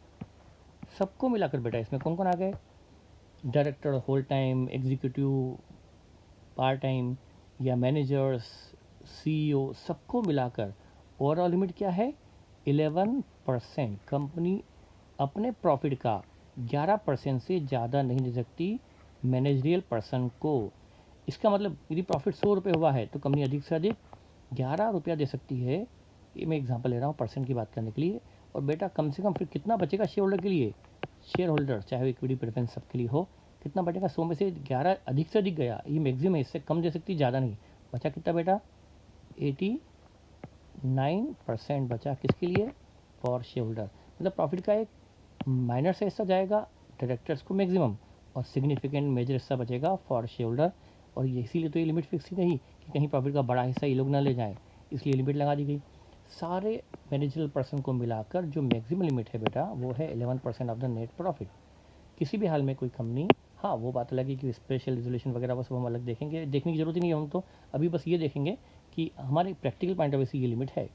सबको मिलाकर बेटा, इसमें कौन कौन आ गए, director, whole time, executive, part time या मैनेजर्स, सीईओ, सबको मिलाकर ओवरऑल लिमिट क्या है, 11%। कंपनी अपने प्रॉफिट का 11% से ज़्यादा नहीं दे सकती मैनेजरियल पर्सन को। इसका मतलब यदि प्रॉफिट 100 रुपये हुआ है तो कंपनी अधिक से अधिक 11 रुपया दे सकती है। ये मैं एग्जांपल ले रहा हूँ परसेंट की बात करने के लिए। और बेटा कम से कम फिर कितना बचेगा शेयर होल्डर के लिए, शेयर होल्डर चाहे वो इक्विटी प्रेफरेंस सबके लिए हो, कितना बचेगा, 100 में से 11 अधिक से अधिक गया, ये मैक्सिमम है, इससे कम दे सकती, ज़्यादा नहीं। बचा कितना बेटा, 89% बचा किसके लिए, फॉर शेयर होल्डर। मतलब प्रॉफिट का एक माइनर से हिस्सा जाएगा डायरेक्टर्स को मैक्सिमम, और सिग्निफिकेंट मेजर हिस्सा बचेगा फॉर शेयर होल्डर। और ये इसीलिए तो ये लिमिट फिक्स ही नहीं कि कहीं प्रॉफिट का बड़ा हिस्सा ये लोग ना ले जाएं, इसलिए लिमिट लगा दी गई। सारे मैनेजरल पर्सन को मिलाकर जो मैक्सिमम लिमिट है बेटा वो है 11% ऑफ द नेट प्रॉफिट। किसी भी हाल में कोई कंपनी, हाँ वो बात अलग है कि स्पेशल रेजोल्यूशन वगैरह वो सब हम अलग देखेंगे, देखने की जरूरत ही नहीं है, हम तो अभी बस ये देखेंगे कि हमारे प्रैक्टिकल पॉइंट ऑफ व्यू से ये लिमिट है।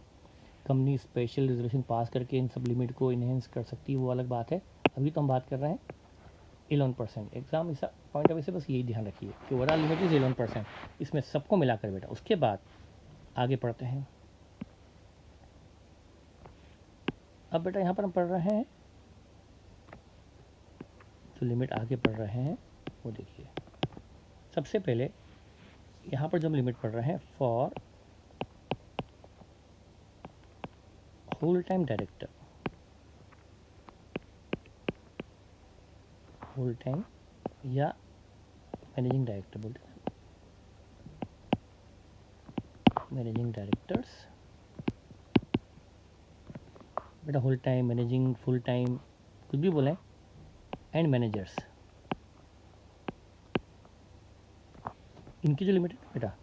कंपनी स्पेशल रेजोल्यूशन पास करके इन सब लिमिट को इन्हेंस कर सकती है, वो अलग बात है। अभी तो हम बात कर रहे हैं 11%। एग्जाम इस पॉइंट ऑफ व्यू से बस यही ध्यान रखिए कि ओवरऑल लिमिट इज 11%, इसमें सबको मिलाकर बेटा। उसके बाद आगे पढ़ते हैं। अब बेटा यहाँ पर हम पढ़ रहे हैं जो लिमिट आगे पढ़ रहे हैं वो देखिए। सबसे पहले यहाँ पर जो हम लिमिट पढ़ रहे हैं, for whole time director, whole time या मैनेजिंग डायरेक्टर बोलते हैं, मैनेजिंग डायरेक्टर्स, बेटा whole time, managing, full time, कुछ भी बोलें, एंड मैनेजर्स, इनकी जो लिमिट है बेटा,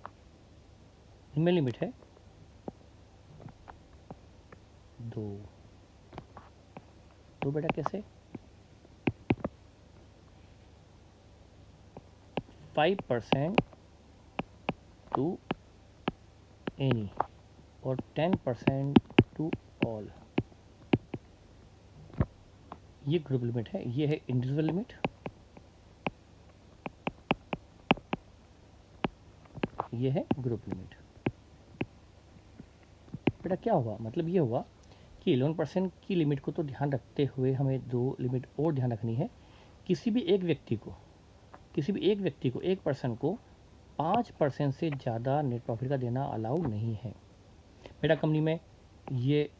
इनमें लिमिट है 2। तो बेटा कैसे, 5% टू एनी और 10% टू ऑल, ये ग्रुप लिमिट है, ये है इंडिविजुअल लिमिट, ये है ग्रुप लिमिट। बेटा क्या हुआ, मतलब ये हुआ कि 11% की लिमिट को तो ध्यान रखते हुए हमें 2 लिमिट और ध्यान रखनी है। किसी भी एक व्यक्ति को, एक पर्सन को 5% से ज़्यादा नेट प्रॉफिट का देना अलाउ नहीं है। बेटा कंपनी में ये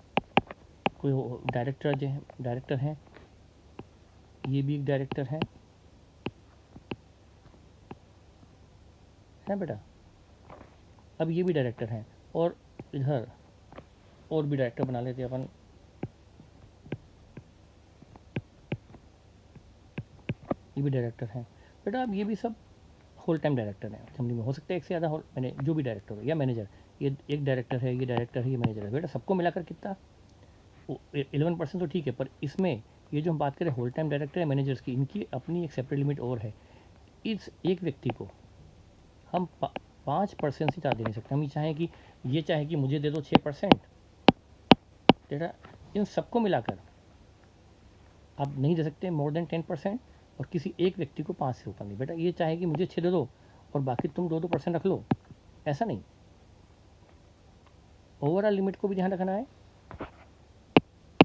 कोई डायरेक्टर हैं, ये भी एक डायरेक्टर है बेटा, अब ये भी डायरेक्टर हैं, और इधर और भी डायरेक्टर बना लेते हैं अपन, ये भी डायरेक्टर हैं बेटा। अब ये भी सब होल टाइम डायरेक्टर हैं कंपनी में, हो सकता है एक से ज़्यादा मैंने जो भी डायरेक्टर हो या मैनेजर, ये एक डायरेक्टर है, ये डायरेक्टर है, ये मैनेजर है बेटा, सबको मिलाकर कितना 11% तो ठीक है, पर इसमें ये जो हम बात करें होल टाइम डायरेक्टर या मैनेजर्स की, इनकी अपनी एक सेपरेट लिमिट और है। इस एक व्यक्ति को हम 5% से ज़्यादा दे नहीं सकते। हम ये चाहें कि मुझे दे दो 6%, बेटा इन सबको मिलाकर आप नहीं दे सकते मोर देन 10%, और किसी एक व्यक्ति को 5 से ऊपर नहीं। बेटा ये चाहे कि मुझे 6 दे दो और बाकी तुम 2% रख लो, ऐसा नहीं, ओवरऑल लिमिट को भी ध्यान रखना है।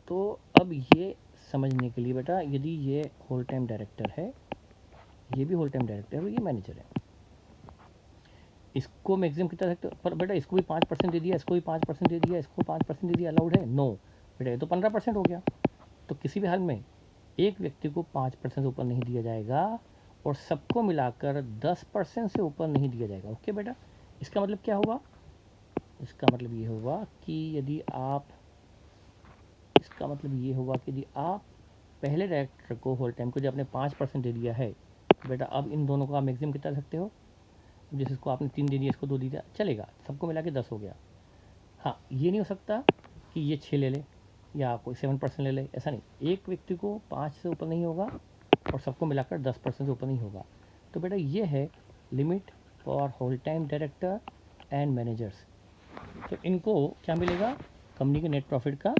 तो अब ये समझने के लिए बेटा, यदि ये होल टाइम डायरेक्टर है, ये भी होल टाइम डायरेक्टर है और ये मैनेजर है, इसको मैक्सिमम कितना रखते हो, पर बेटा इसको भी 5% दे दिया, इसको भी 5% दे दिया, इसको 5% दे दिया, अलाउड है? नो बेटा, ये तो 15% हो गया। तो किसी भी हाल में एक व्यक्ति को 5% से ऊपर नहीं दिया जाएगा और सबको मिलाकर 10% से ऊपर नहीं दिया जाएगा। ओके बेटा, इसका मतलब क्या हुआ, इसका मतलब ये हुआ कि यदि आप पहले डायरेक्टर को होल टाइम को जब आपने 5% दे दिया है, बेटा अब इन दोनों का मैक्सिमम कितना रख सकते हो, जैसे इसको आपने 3 दे दिया, इसको 2 दे दिया, चलेगा, सबको मिला के 10 हो गया। हाँ, ये नहीं हो सकता कि ये 6 ले ले या कोई 7% ले ले, ऐसा नहीं, एक व्यक्ति को 5 से ऊपर नहीं होगा और सबको मिलाकर 10% से ऊपर नहीं होगा। तो बेटा ये है limit for whole time director and managers. तो इनको क्या मिलेगा, कंपनी के नेट प्रॉफिट का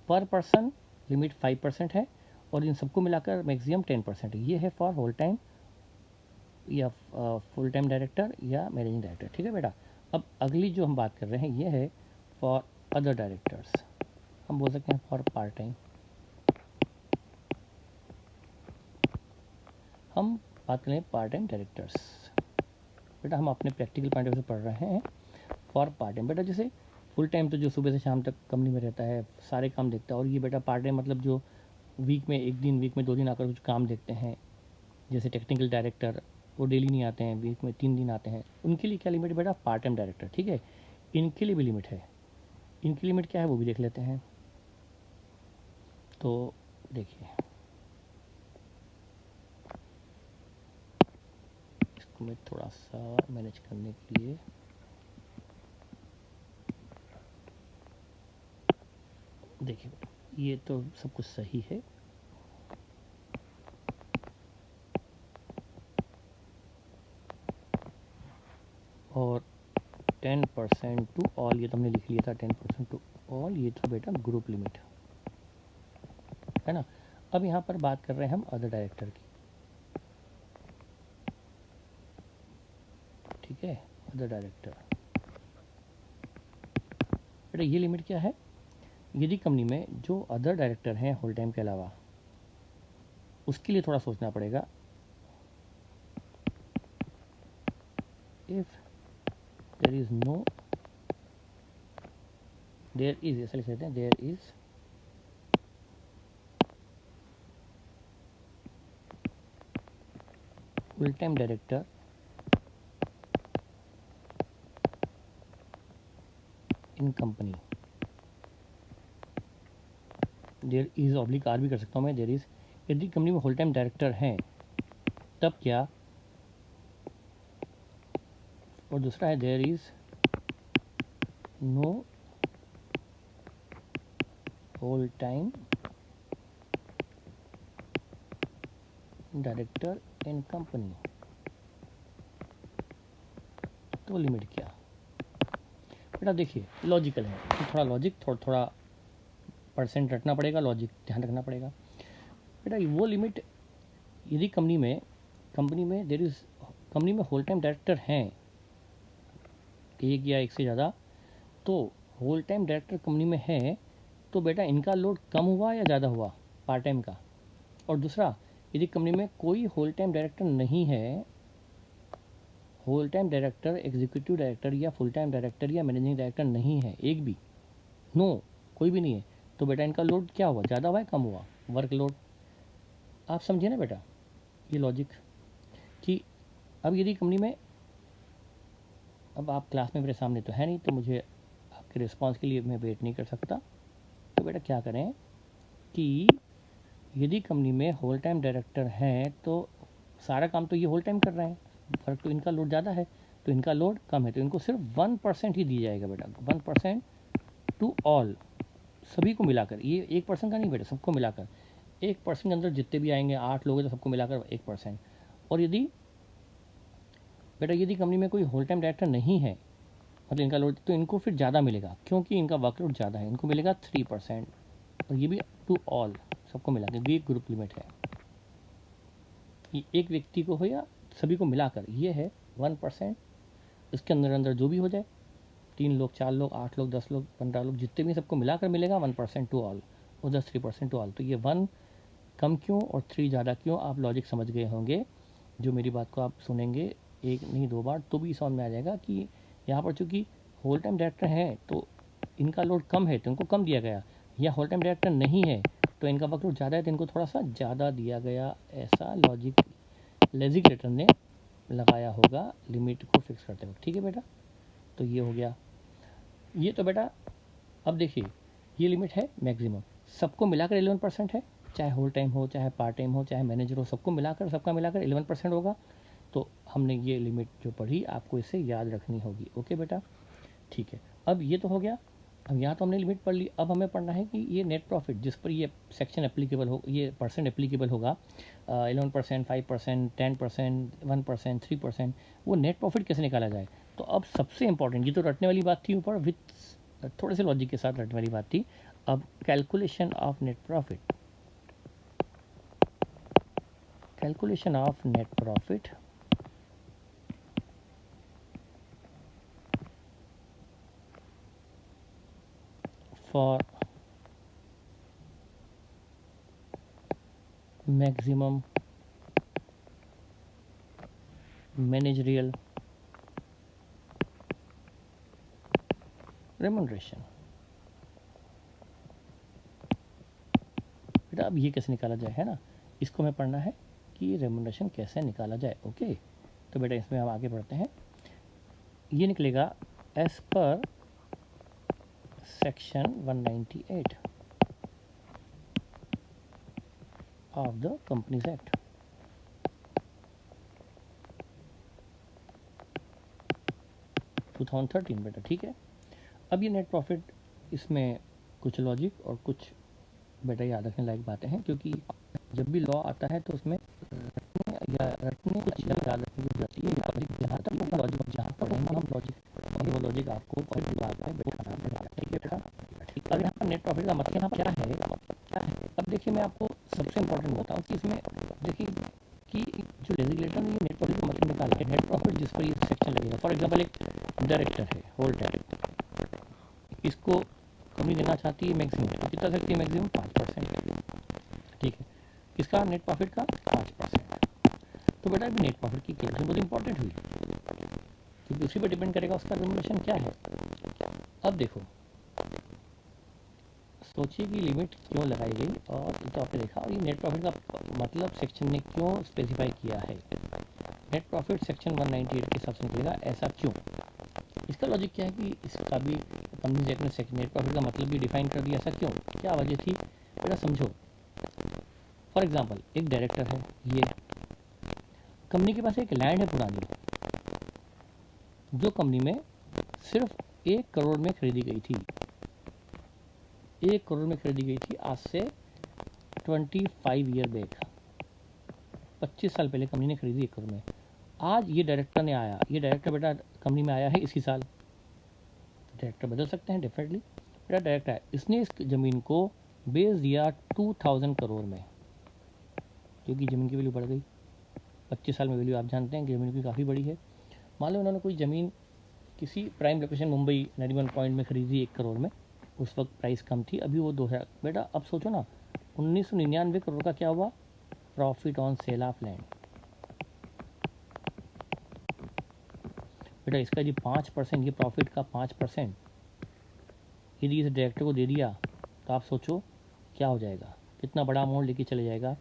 पर पर्सन लिमिट 5% है और इन सबको मिलाकर मैक्सिमम 10% है। ये है फॉर होल टाइम या फुल टाइम डायरेक्टर या मैनेजिंग डायरेक्टर। ठीक है बेटा, अब अगली जो हम बात कर रहे हैं ये है फॉर अदर डायरेक्टर्स, हम बोल सकते हैं फॉर पार्ट टाइम। हम बात करें पार्ट टाइम डायरेक्टर्स, बेटा हम अपने प्रैक्टिकल पॉइंट ऑफ व्यू से पढ़ रहे हैं फॉर पार्ट टाइम। बेटा जैसे फुल टाइम तो जो सुबह से शाम तक कंपनी में रहता है, सारे काम देखता है, और ये बेटा पार्ट टाइम मतलब जो वीक में 1 दिन, वीक में 2 दिन आकर कुछ काम देखते हैं, जैसे टेक्निकल डायरेक्टर, वो डेली नहीं आते हैं, वीक में 3 दिन आते हैं, उनके लिए क्या लिमिट है बेटा, पार्ट टाइम डायरेक्टर। ठीक है, इनके लिए भी लिमिट है, इनकी लिमिट क्या है वो भी देख लेते हैं। तो देखिए, इसको मैं थोड़ा सा मैनेज करने के लिए, देखिए ये तो सब कुछ सही है, और 10% टू ऑल ये तो हमने लिख लिया था, 10% टू ऑल, ये तो बेटा ग्रुप लिमिट है ना। अब यहाँ पर बात कर रहे हैं हम अदर डायरेक्टर की, ठीक है, अदर डायरेक्टर। बेटा ये लिमिट क्या है, यदि कंपनी में जो अदर डायरेक्टर हैं होल टाइम के अलावा, उसके लिए थोड़ा सोचना पड़ेगा। If there is no, there is, ऐसा लिख सकते हैं, there is full time director in company, there is oblique or भी कर सकता हूँ मैं, देयर इज, यदि कंपनी में फुल टाइम डायरेक्टर हैं तब क्या, और दूसरा है there is no whole time director in company, तो लिमिट क्या। बेटा देखिए लॉजिकल है, तो थोड़ा लॉजिक, थोड़ा परसेंट रखना पड़ेगा, लॉजिक ध्यान रखना पड़ेगा। बेटा वो लिमिट यदि कंपनी में देयर इज, कंपनी में होल टाइम डायरेक्टर हैं एक या एक से ज़्यादा, तो होल टाइम डायरेक्टर कंपनी में है तो बेटा इनका लोड कम हुआ या ज़्यादा हुआ पार्ट टाइम का। और दूसरा, यदि कंपनी में कोई होल टाइम डायरेक्टर नहीं है, whole time director, executive director या फुल टाइम डायरेक्टर या मैनेजिंग डायरेक्टर नहीं है एक भी, नो कोई भी नहीं है, तो बेटा इनका लोड क्या हुआ, ज़्यादा हुआ है कम हुआ, वर्क लोड। आप समझिए ना बेटा ये लॉजिक, कि अब यदि कंपनी में, अब आप क्लास में मेरे सामने तो है नहीं, तो मुझे आपके रिस्पांस के लिए मैं वेट नहीं कर सकता, तो बेटा क्या करें कि यदि कंपनी में होल टाइम डायरेक्टर हैं तो सारा काम तो ये होल टाइम कर रहे हैं, फर्क तो इनका लोड ज़्यादा है तो इनका लोड कम है, तो इनको सिर्फ 1% ही दिया जाएगा बेटा, 1% टू ऑल, सभी को मिलाकर, ये 1% का नहीं बेटा, सबको मिलाकर 1% के अंदर जितने भी आएंगे, 8 लोग हैं तो सबको मिलाकर 1%। और यदि बेटा यदि कंपनी में कोई होल टाइम डायरेक्टर नहीं है, मतलब इनका लोड, तो इनको फिर ज़्यादा मिलेगा क्योंकि इनका वर्कलोड ज़्यादा है, इनको मिलेगा 3%, और ये भी टू ऑल, सबको मिला के, ये ग्रुप लिमिट है, ये एक व्यक्ति को हो या सभी को मिलाकर ये है 1%, इसके अंदर अंदर जो भी हो जाए, 3 लोग, 4 लोग, 8 लोग, 10 लोग, 15 लोग, जितने भी सबको मिलाकर मिलेगा 1% टू ऑल, उधर 3% टू ऑल। तो ये 1 कम क्यों और 3 ज़्यादा क्यों, आप लॉजिक समझ गए होंगे। जो मेरी बात को आप सुनेंगे एक नहीं 2 बार तो भी समझ में आ जाएगा कि यहाँ पर चूँकि होल टाइम डायरेक्टर हैं तो इनका लोड कम है तो इनको कम दिया गया, या होल टाइम डायरेक्टर नहीं है तो इनका वर्कलोड ज़्यादा है तो इनको थोड़ा सा ज़्यादा दिया गया, ऐसा लॉजिक लेजिस्लेटर ने लगाया होगा लिमिट को फिक्स करते वक्त। ठीक है बेटा, तो ये हो गया। ये तो बेटा अब देखिए ये लिमिट है मैक्सिमम, सबको मिलाकर 11% है, चाहे होल टाइम हो, चाहे पार्ट टाइम हो, चाहे मैनेजर हो, सबको मिलाकर, सबका मिलाकर 11% होगा। तो हमने ये लिमिट जो पढ़ी आपको इसे याद रखनी होगी। ओके बेटा, ठीक है। अब ये तो हो गया, अब यहाँ तो हमने लिमिट पढ़ ली, अब हमें पढ़ना है कि ये नेट प्रॉफिट जिस पर ये सेक्शन एप्लीकेबल हो, ये परसेंट एप्लीकेबल होगा, 11%, 5%, 10%, 1%, 3%, वो नेट प्रॉफिट कैसे निकाला जाए। तो अब सबसे इंपॉर्टेंट, ये तो रटने वाली बात थी ऊपर, विथ थोड़े से लॉजिक के साथ रटने वाली बात थी। अब calculation of net profit, calculation of net profit for maximum managerial remuneration। बेटा अब ये कैसे निकाला जाए, है ना, इसको हमें पढ़ना है कि रेमुनरेशन कैसे निकाला जाए। ओके, तो बेटा इसमें हम आगे बढ़ते हैं। ये निकलेगा as per section 198 of the companies act. बेटा ठीक है। अब ये नेट प्रॉफिट, इसमें कुछ लॉजिक और कुछ बेटा याद रखने लायक बातें हैं, क्योंकि जब भी लॉ आता है तो उसमें रटने कुछ याद रखने की जरूरत है। लॉजिक जहाँ तक लॉजिक जहाँ पढ़ेंगे हम लॉजिक, और वो लॉजिक आपको और दिमाग में बैठाना पड़ेगा। ठीक है बेटा, ठीक। अब यहाँ पर नेट प्रॉफिट का मतलब यहाँ क्या है, अब देखिए मैं आपको सबसे इंपॉर्टेंट बताऊँ कि इसमें देखिए कि जो रेगुलेटर ने ये नेट प्रॉफिट का मतलब निकाला है, नेट प्रॉफिट जिस पर ये सेक्शन लगेगा। फॉर एग्जाम्पल एक डायरेक्टर है, होल डायरेक्टर, इसको कंपनी देना चाहती है मैक्सिमम, तो कितना सकती है मैक्सिमम 5%। ठीक है, किसका? नेट प्रॉफिट का 5%। तो बेटा अभी नेट प्रॉफिट की कैलकुलेशन बहुत इंपॉर्टेंट हुई, क्योंकि उसी पर डिपेंड करेगा उसका रेम्युनरेशन क्या है। अब देखो, सोचिए कि लिमिट क्यों लगाई गई, और तो आपने देखा, और ये नेट प्रॉफिट का मतलब सेक्शन ने क्यों स्पेसिफाई किया है। नेट प्रॉफिट सेक्शन 198 के हिसाब से निकलेगा, ऐसा क्यों? इसका लॉजिक क्या है कि इसका भी कंपनीज एक्ट में नेट प्रॉफिट का मतलब भी डिफाइन कर दिया, ऐसा क्यों, क्या वजह थी? बेटा समझो, फॉर एग्जांपल एक डायरेक्टर है, ये कंपनी के पास एक लैंड है पुरानी, जो कंपनी में सिर्फ 1 करोड़ में खरीदी गई थी। 1 करोड़ में खरीदी गई थी आज से 25 ईयर बैक, 25 साल पहले कंपनी ने खरीदी 1 करोड़ में। आज ये डायरेक्टर ने आया, ये डायरेक्टर बेटा कंपनी में आया है इसी साल, डायरेक्टर बदल सकते हैं डेफिनेटली। बेटा डायरेक्टर है, इसने इस ज़मीन को बेच दिया 2000 करोड़ में, क्योंकि ज़मीन की वैल्यू बढ़ गई। 25 साल में वैल्यू आप जानते हैं कि ज़मीन की काफ़ी बड़ी है। मान लो उन्होंने कोई ज़मीन किसी प्राइम लोकेशन मुंबई 91 पॉइंट में खरीदी 1 करोड़ में, उस वक्त प्राइस कम थी, अभी वो 2000। बेटा अब सोचो ना, 1999 करोड़ का क्या हुआ? Profit on sale of land. बेटा इसका जी 5%, ये प्रॉफिट का 5% यदि इस डायरेक्टर को दे दिया, तो आप सोचो क्या हो जाएगा, कितना बड़ा अमाउंट लेके चले जाएगा।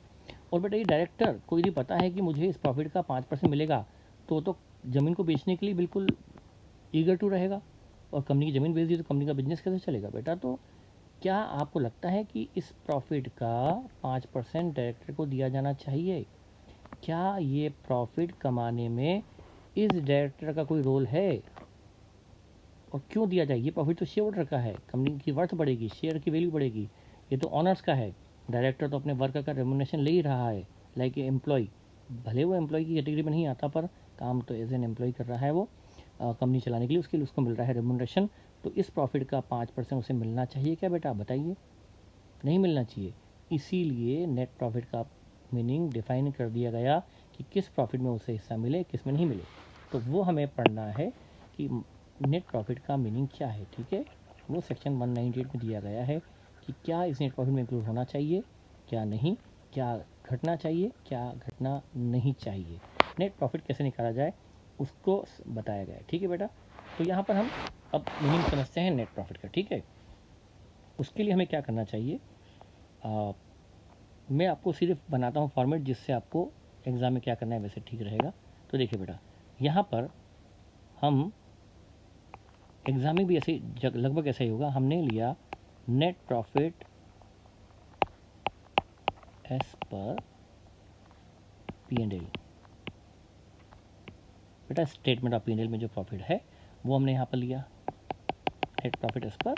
और बेटा ये डायरेक्टर को यदि पता है कि मुझे इस प्रॉफिट का 5% मिलेगा, तो ज़मीन को बेचने के लिए बिल्कुल ईगर टू रहेगा, और कंपनी की ज़मीन बेच दी तो कंपनी का बिजनेस कैसे चलेगा बेटा? तो क्या आपको लगता है कि इस प्रॉफिट का 5% डायरेक्टर को दिया जाना चाहिए? क्या ये प्रॉफिट कमाने में इस डायरेक्टर का कोई रोल है? और क्यों दिया जाए? ये प्रॉफिट तो शेयर होल्डर का है, कंपनी की वर्थ बढ़ेगी, शेयर की वैल्यू बढ़ेगी, ये तो ऑनर्स का है। डायरेक्टर तो अपने वर्कर का रेम्युनरेशन ले ही रहा है, लाइक ए एम्प्लॉय, भले वो एम्प्लॉय की कैटेगरी में नहीं आता, पर काम तो एज एन एम्प्लॉय कर रहा है वो कंपनी चलाने के लिए, उसके लिए उसको मिल रहा है रेम्युनरेशन। तो इस प्रॉफिट का 5% उसे मिलना चाहिए क्या बेटा? बताइए, नहीं मिलना चाहिए। इसीलिए नेट प्रॉफिट का मीनिंग डिफाइन कर दिया गया कि किस प्रॉफिट में उसे हिस्सा मिले, किस में नहीं मिले। तो वो हमें पढ़ना है कि नेट प्रॉफिट का मीनिंग क्या है, ठीक है? वो सेक्शन 198 में दिया गया है कि क्या इस नेट प्रॉफिट में इंक्लूड होना चाहिए, क्या नहीं, क्या घटना चाहिए, क्या घटना नहीं चाहिए, नेट प्रॉफिट कैसे निकाला जाए, उसको बताया गया है, ठीक है बेटा? तो यहाँ पर हम अब मीनिंग समझते हैं नेट प्रॉफिट का, ठीक है? उसके लिए हमें क्या करना चाहिए? मैं आपको सिर्फ बनाता हूँ फॉर्मेट, जिससे आपको एग्ज़ाम में क्या करना है वैसे ठीक रहेगा। तो देखिए बेटा, यहाँ पर हम एग्ज़ाम में भी ऐसे लगभग ऐसा ही होगा। हमने लिया नेट प्रॉफिट एज पर P&L। बेटा स्टेटमेंट ऑफ P&L में जो प्रॉफिट है वो हमने यहाँ पर लिया, नेट प्रॉफिट एज पर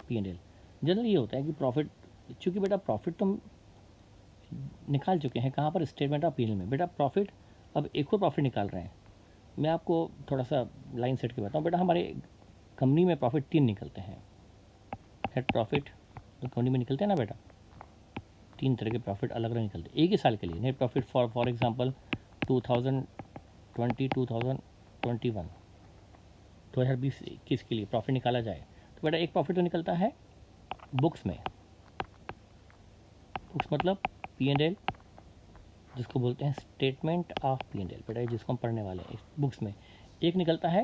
P&L। जनरली ये होता है कि प्रॉफिट, चूँकि बेटा प्रॉफिट तो हम निकाल चुके हैं, कहाँ पर? स्टेटमेंट ऑफ P&L में। बेटा प्रॉफिट, अब एक और प्रॉफिट निकाल रहे हैं। मैं आपको थोड़ा सा लाइन सेट के बताऊँ। बेटा हमारे कंपनी में प्रॉफिट 3 निकलते हैं। नेट प्रॉफिट जो कंपनी में निकलते हैं ना बेटा, 3 तरह के प्रॉफिट अलग अलग निकलते हैं एक ही साल के लिए। नेट प्रॉफिट फॉर एग्जांपल 2020 2021 2020-21 के लिए प्रॉफिट निकाला जाए, तो बेटा एक प्रॉफिट तो निकलता है बुक्स में। बुक्स मतलब P&L, जिसको बोलते हैं स्टेटमेंट ऑफ P&L। बेटा जिसको हम पढ़ने वाले हैं बुक्स में। एक निकलता है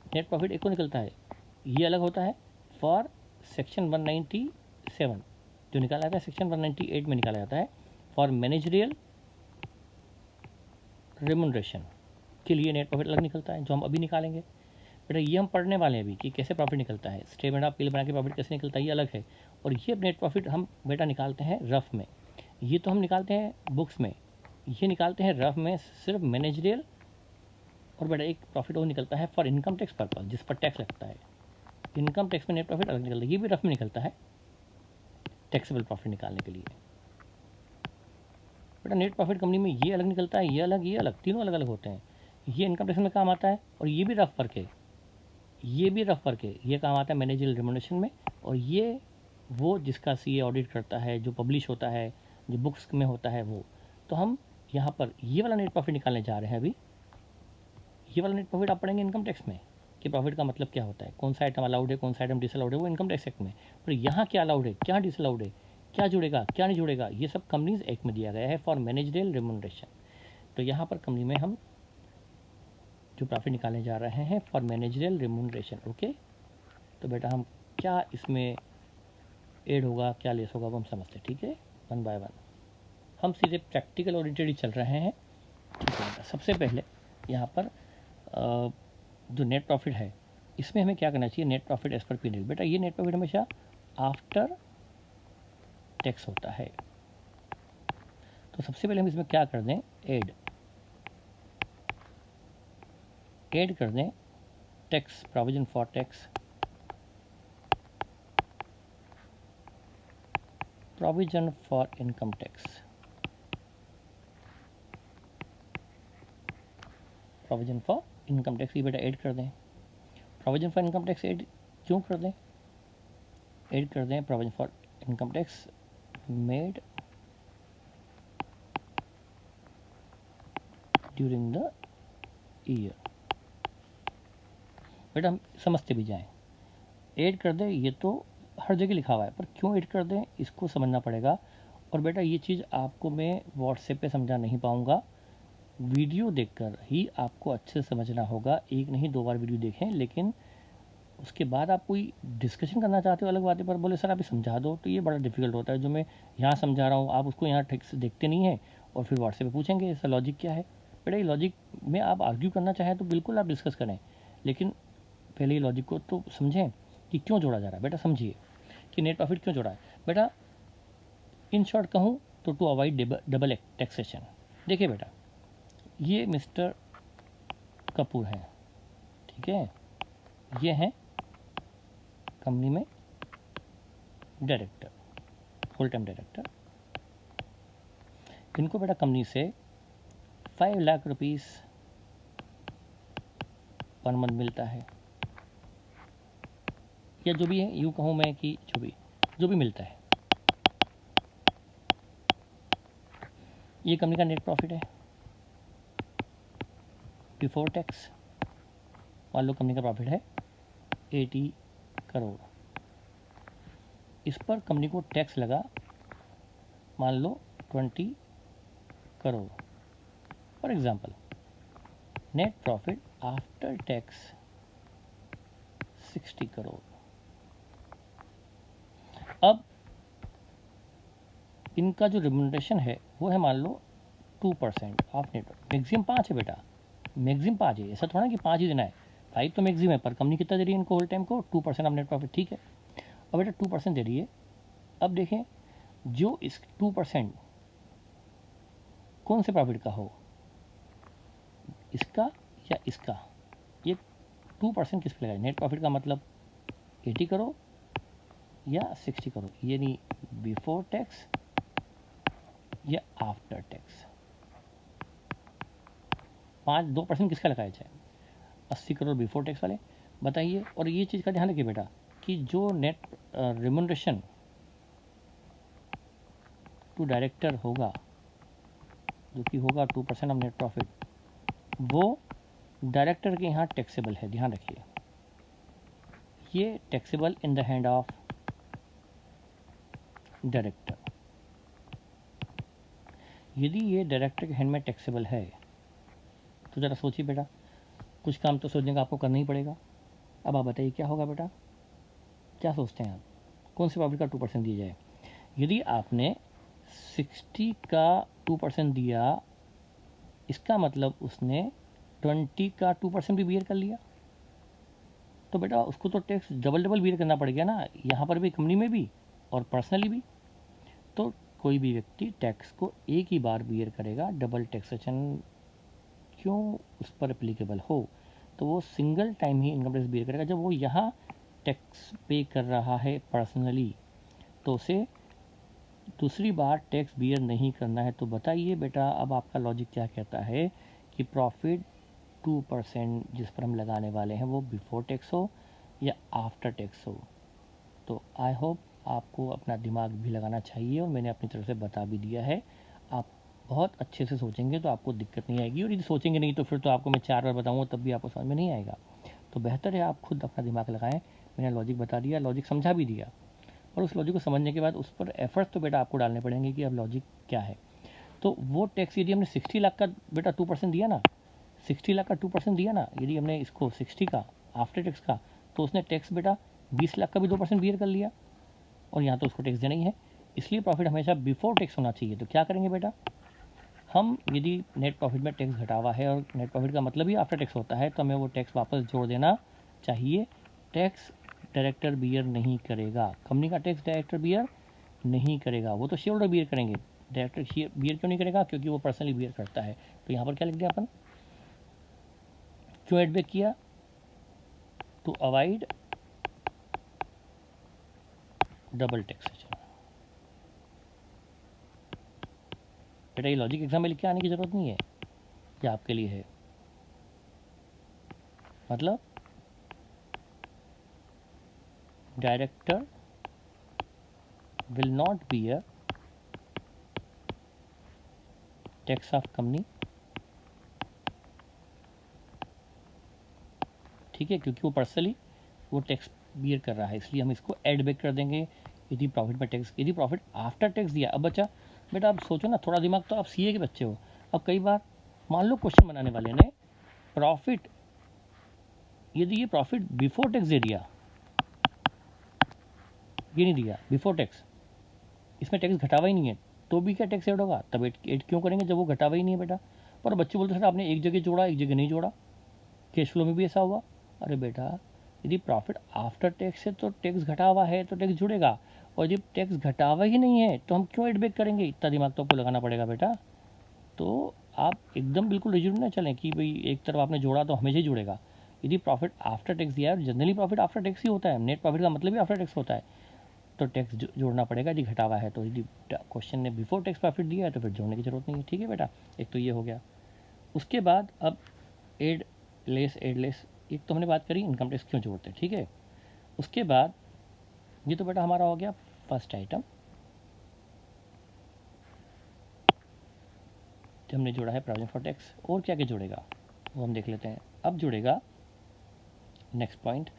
नेट प्रॉफिट, एक को निकलता है, ये अलग होता है फॉर सेक्शन 197, जो निकाला जाता है सेक्शन 198 में निकाला जाता है, फॉर मैनेजरियल रेम्युनरेशन के लिए नेट प्रॉफिट अलग निकलता है, जो हम अभी निकालेंगे। बेटा ये हम पढ़ने वाले हैं अभी कि कैसे प्रॉफिट निकलता है, स्टेटमेंट ऑफ P&L बना के प्रॉफिट कैसे निकलता है, ये अलग है। और ये नेट प्रॉफिट हम बेटा निकालते हैं रफ में, ये तो हम निकालते हैं बुक्स में, ये निकालते हैं रफ में सिर्फ मैनेजरियल। और बेटा एक प्रॉफिट वो निकलता है फॉर इनकम टैक्स पर्पज, जिस पर टैक्स लगता है। इनकम टैक्स में नेट प्रॉफिट अलग निकलता है, ये भी रफ में निकलता है टैक्सेबल प्रॉफिट निकालने के लिए। बेटा नेट प्रॉफिट कंपनी में ये अलग निकलता है, ये अलग, तीनों अलग अलग होते हैं। ये इनकम टैक्स में काम आता है, और ये भी रफ वर्क है, ये भी रफ वर्क है, ये काम आता है मैनेजरियल रेम्युनरेशन में। और ये वो जिसका CA ऑडिट करता है, जो पब्लिश होता है, जो बुक्स में होता है वो। तो हम यहाँ पर ये वाला नेट प्रॉफिट निकालने जा रहे हैं अभी। ये वाला नेट प्रॉफिट आप पढ़ेंगे इनकम टैक्स में कि प्रॉफिट का मतलब क्या होता है, कौन सा आइटम अलाउड है, कौन सा आइटम डिसअलाउड है, वो इनकम टैक्स एक्ट में। पर यहाँ क्या अलाउड है, क्या डिसअलाउड है, क्या जुड़ेगा क्या नहीं जुड़ेगा, ये सब कंपनीज एक्ट में दिया गया है फॉर मैनेजरियल रिम्यूनरेशन। तो यहाँ पर कंपनी में हम जो प्रॉफिट निकालने जा रहे हैं फॉर मैनेजरियल रिम्यूनरेशन। ओके, तो बेटा हम क्या इसमें ऐड होगा क्या लेस होगा वो हम समझते हैं, ठीक है, वन बाय वन। हम सीधे प्रैक्टिकल ओरिएंटेड ही चल रहे हैं, ठीक है बेटा। सबसे पहले यहाँ पर जो नेट प्रॉफिट है इसमें हमें क्या करना चाहिए, net profit as per PNL. बेटा ये नेट प्रॉफिट हमेशा आफ्टर टैक्स होता है। तो सबसे पहले हम इसमें क्या कर दें, ऐड कर दें tax, provision for tax, provision for income tax, provision for income tax, ये बेटा ऐड कर दें। Provision for income tax add क्यों कर दें, ऐड कर दें provision for income tax made during the year. बेटा हम समझते भी जाएं, ऐड कर दें ये तो हर जगह लिखा हुआ है, पर क्यों ऐड कर दें इसको समझना पड़ेगा। और बेटा ये चीज़ आपको मैं व्हाट्सएप पे समझा नहीं पाऊँगा, वीडियो देखकर ही आपको अच्छे से समझना होगा। एक नहीं 2 बार वीडियो देखें, लेकिन उसके बाद आप कोई डिस्कशन करना चाहते हो अलग बातें पर, बोले सर आप ये समझा दो, तो ये बड़ा डिफिकल्ट होता है। जो मैं यहाँ समझा रहा हूँ आप उसको यहाँ ठीक से देखते नहीं हैं और फिर व्हाट्सएप पे पूछेंगे इसका लॉजिक क्या है। बेटा ये लॉजिक में आप आर्ग्यू करना चाहें तो बिल्कुल आप डिस्कस करें, लेकिन पहले ये लॉजिक को तो समझें कि क्यों जोड़ा जा रहा है। बेटा समझिए कि नेट प्रॉफिट क्यों जोड़ा है। बेटा इन शॉर्ट कहूँ तो टू अवॉइड डबल टैक्सेशन। देखिए बेटा ये मिस्टर कपूर हैं, ठीक है, ये हैं कंपनी में डायरेक्टर, फुल टाइम डायरेक्टर। इनको बेटा कंपनी से 5 लाख रुपीस पर मंथ मिलता है, या जो भी है, यूँ कहूँ मैं कि जो भी मिलता है, ये कंपनी का नेट प्रॉफिट है बिफोर टैक्स। मान लो कंपनी का प्रॉफिट है 80 करोड़, इस पर कंपनी को टैक्स लगा मान लो 20 crore. For example net profit after tax 60 crore. अब इनका जो रिम्यूनरेशन है वो है मान लो 2% ऑफ नेट, मैक्सिमम 5 है बेटा, मैक्सिमम 5 है, ऐसा थोड़ा कि 5 ही देना है, 5 तो मैक्सिमम है, पर कंपनी कितना दे रही है इनको होल टाइम को, 2% ऑफ नेट प्रॉफिट, ठीक है। अब बेटा 2% दे रही है। अब देखें जो इस 2% कौन से प्रॉफिट का हो, इसका या इसका, ये 2% किस पे लगाए, नेट प्रॉफिट का मतलब 80 करोड़ या 60 करोड़, यानी बिफोर टैक्स या आफ्टर टैक्स। 2% किसका लगाया जाए, 80 करोड़ बिफोर टैक्स वाले, बताइए। और ये चीज़ का ध्यान रखिए बेटा कि जो नेट रिम्यूनरेशन टू डायरेक्टर होगा, जो कि होगा 2% ऑफ नेट प्रॉफिट, वो डायरेक्टर के यहाँ टैक्सेबल है, ध्यान रखिए, ये taxable in the hand of director. यदि ये डायरेक्टर के हैंड में टैक्सेबल है तो ज़रा सोचिए बेटा, कुछ काम तो सोचने का आपको करना ही पड़ेगा। अब आप बताइए क्या होगा बेटा, क्या सोचते हैं आप, कौन से प्रॉफिट का 2% दिया जाए। यदि आपने 60 का 2% दिया, इसका मतलब उसने 20 का 2% भी बियर कर लिया, तो बेटा उसको तो टैक्स डबल बियर करना पड़ गया ना, यहाँ पर भी, कंपनी में भी और पर्सनली भी। तो कोई भी व्यक्ति टैक्स को एक ही बार बियर करेगा, डबल टैक्सेशन क्यों उस पर एप्लीकेबल हो, तो वो सिंगल टाइम ही इनकम टैक्स बियर करेगा। जब वो यहाँ टैक्स पे कर रहा है पर्सनली, तो उसे दूसरी बार टैक्स बियर नहीं करना है। तो बताइए बेटा अब आपका लॉजिक क्या कहता है कि प्रॉफिट 2% जिस पर हम लगाने वाले हैं वो बिफोर टैक्स हो या आफ्टर टैक्स हो। तो आई होप आपको अपना दिमाग भी लगाना चाहिए, और मैंने अपनी तरफ से बता भी दिया है। आप बहुत अच्छे से सोचेंगे तो आपको दिक्कत नहीं आएगी, और यदि सोचेंगे नहीं तो फिर तो आपको मैं 4 बार बताऊँगा तब भी आपको समझ में नहीं आएगा। तो बेहतर है आप खुद अपना दिमाग लगाएं, मैंने लॉजिक बता दिया, लॉजिक समझा भी दिया। और उस लॉजिक को समझने के बाद उस पर एफर्ट्स तो बेटा आपको डालने पड़ेंगे कि अब लॉजिक क्या है। तो वो टैक्स यदि हमने 60 लाख का बेटा 2% दिया ना, 60 लाख का 2% दिया ना, यदि हमने इसको 60 का आफ्टर टैक्स का, तो उसने टैक्स बेटा 20 लाख का भी 2% बियर कर लिया, और यहाँ तो उसको टैक्स देना ही है। इसलिए प्रॉफिट हमेशा बिफोर टैक्स होना चाहिए। तो क्या करेंगे बेटा, हम यदि नेट प्रॉफिट में टैक्स घटा हुआ है और नेट प्रॉफिट का मतलब ही आफ्टर टैक्स होता है, तो हमें वो टैक्स वापस जोड़ देना चाहिए। टैक्स डायरेक्टर बियर नहीं करेगा, कंपनी का टैक्स डायरेक्टर बियर नहीं करेगा, वो तो शेयर होल्डर बियर करेंगे। डायरेक्टर बियर क्यों नहीं करेगा, क्योंकि वो पर्सनली बियर करता है। तो यहाँ पर क्या लिख दिया अपन, क्यों एड बैक किया, टू अवॉइड डबल टैक्सेशन। बेटा ये लॉजिक एग्जाम में लिख के आने की जरूरत नहीं है, ये आपके लिए है। मतलब director will not bear tax of company, ठीक है, क्योंकि वो पर्सनली वो टैक्स बियर कर रहा है, इसलिए हम इसको ऐड बैक कर देंगे यदि प्रॉफिट में टैक्स, यदि प्रॉफिट आफ्टर टैक्स दिया। अब बच्चा बेटा आप सोचो ना, थोड़ा दिमाग तो आप सीए के बच्चे हो। अब कई बार मान लो क्वेश्चन बनाने वाले ने प्रॉफिट, यदि ये प्रॉफिट बिफोर टैक्स दे दिया, ये नहीं दिया बिफोर टैक्स, इसमें टैक्स घटावा ही नहीं है, तो भी क्या टैक्स ऐड होगा, तब ऐड क्यों करेंगे जब वो घटावा ही नहीं है बेटा। पर बच्चे बोलते सर आपने एक जगह जोड़ा एक जगह नहीं जोड़ा, कैश फ्लो में भी ऐसा हुआ। अरे बेटा यदि प्रॉफिट आफ्टर टैक्स है तो टैक्स घटा हुआ है तो टैक्स जुड़ेगा, और जब टैक्स घटावा ही नहीं है तो हम क्यों एड बैक करेंगे, इतना दिमाग तो आपको लगाना पड़ेगा बेटा। तो आप एकदम बिल्कुल रिजिड ना चलें कि भाई एक तरफ आपने जोड़ा तो हमेशा ही जुड़ेगा। यदि प्रॉफिट आफ्टर टैक्स दिया है, जनरली प्रॉफिट आफ्टर टैक्स ही होता है, नेट प्रॉफिट का मतलब ही आफ्टर टैक्स होता है, तो टैक्स जोड़ना पड़ेगा यदि घटावा है। तो यदि क्वेश्चन ने बिफोर टैक्स प्रॉफिट दिया है तो फिर जोड़ने की जरूरत नहीं है, ठीक है बेटा। एक तो ये हो गया। उसके बाद अब एड लेस, एक तो हमने बात करी इनकम टैक्स क्यों जोड़ते हैं, ठीक है। उसके बाद ये तो बेटा हमारा हो गया फर्स्ट आइटम, जो हमने जोड़ा है प्रोविजन फॉर टैक्स। और क्या क्या जोड़ेगा वो हम देख लेते हैं। अब जुड़ेगा नेक्स्ट पॉइंट,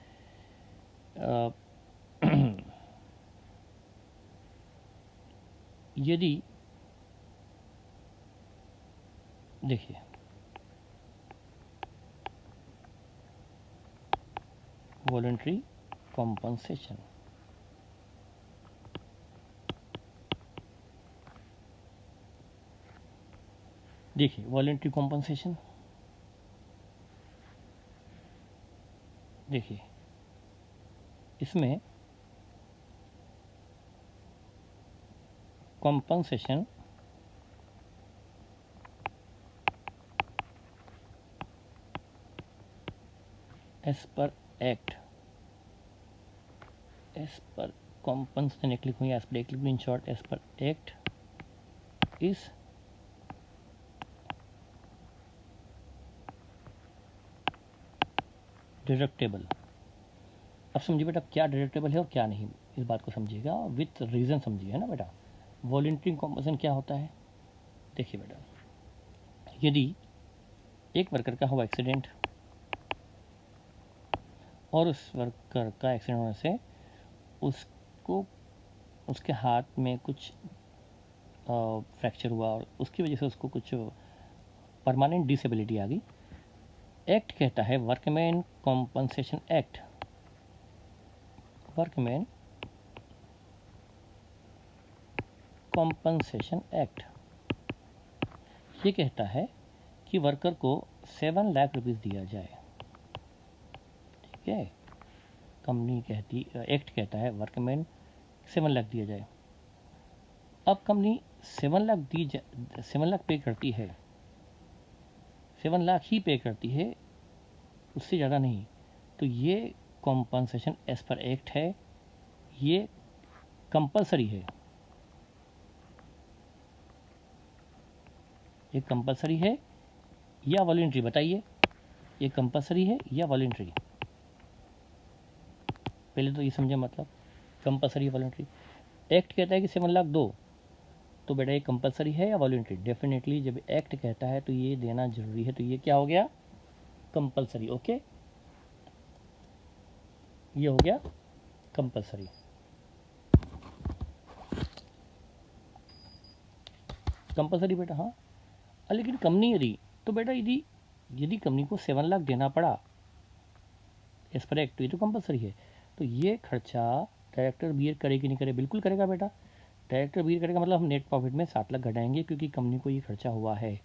यदि देखिए वॉलंटरी कॉम्पनसेशन, देखिए वॉलंटरी कॉम्पनसेशन, देखिए इसमें compensation as per act, as per compensation act लिखूँ या एज पर एक लिखूँ, in short as per act is deductible. अब समझिए बेटा क्या डिडक्टेबल है और क्या नहीं, इस बात को समझिएगा विथ रीज़न समझिए, है ना बेटा। वॉलंटरी कॉम्पनसेशन क्या होता है, देखिए बेटा, यदि एक वर्कर का हो एक्सीडेंट और उस वर्कर का एक्सीडेंट होने से उसको उसके हाथ में कुछ फ्रैक्चर हुआ और उसकी वजह से उसको कुछ परमानेंट डिसेबिलिटी आ गई, एक्ट कहता है workman compensation act, workman compensation act ये कहता है कि वर्कर को 7 लाख रुपीज़ दिया जाए, ठीक है। कंपनी कहती, एक्ट कहता है वर्कमैन 7 लाख दिया जाए। अब कंपनी 7 लाख 7 लाख पे करती है, 7 लाख ही पे करती है, उससे ज़्यादा नहीं, तो ये कॉम्पनसेशन एज पर एक्ट है, ये कंपलसरी है, ये कंपलसरी है या वॉलंटरी, बताइए ये कंपलसरी है या वॉलंटरी, पहले तो ये समझे, मतलब कंपलसरी या वॉलंटरी। एक्ट कहता है कि 7 लाख दो, तो बेटा ये कंपलसरी है या वॉलंटरी, डेफिनेटली जब एक्ट कहता है तो ये देना जरूरी है, तो ये क्या हो गया, कंपलसरी। ओके, ये हो गया कंपलसरी। कंपलसरी बेटा, हाँ। लेकिन कम नहीं यदि, तो बेटा यदि यदि कंपनी को 7 लाख देना पड़ा एज पर एक्ट, तो ये तो कंपलसरी है। तो ये खर्चा डायरेक्टर बियर करे कि नहीं करे? बिल्कुल करेगा बेटा। डायरेक्टर बियर करेगा मतलब हम नेट प्रॉफिट में 60 लाख घटाएंगे क्योंकि कंपनी को ये खर्चा हुआ है,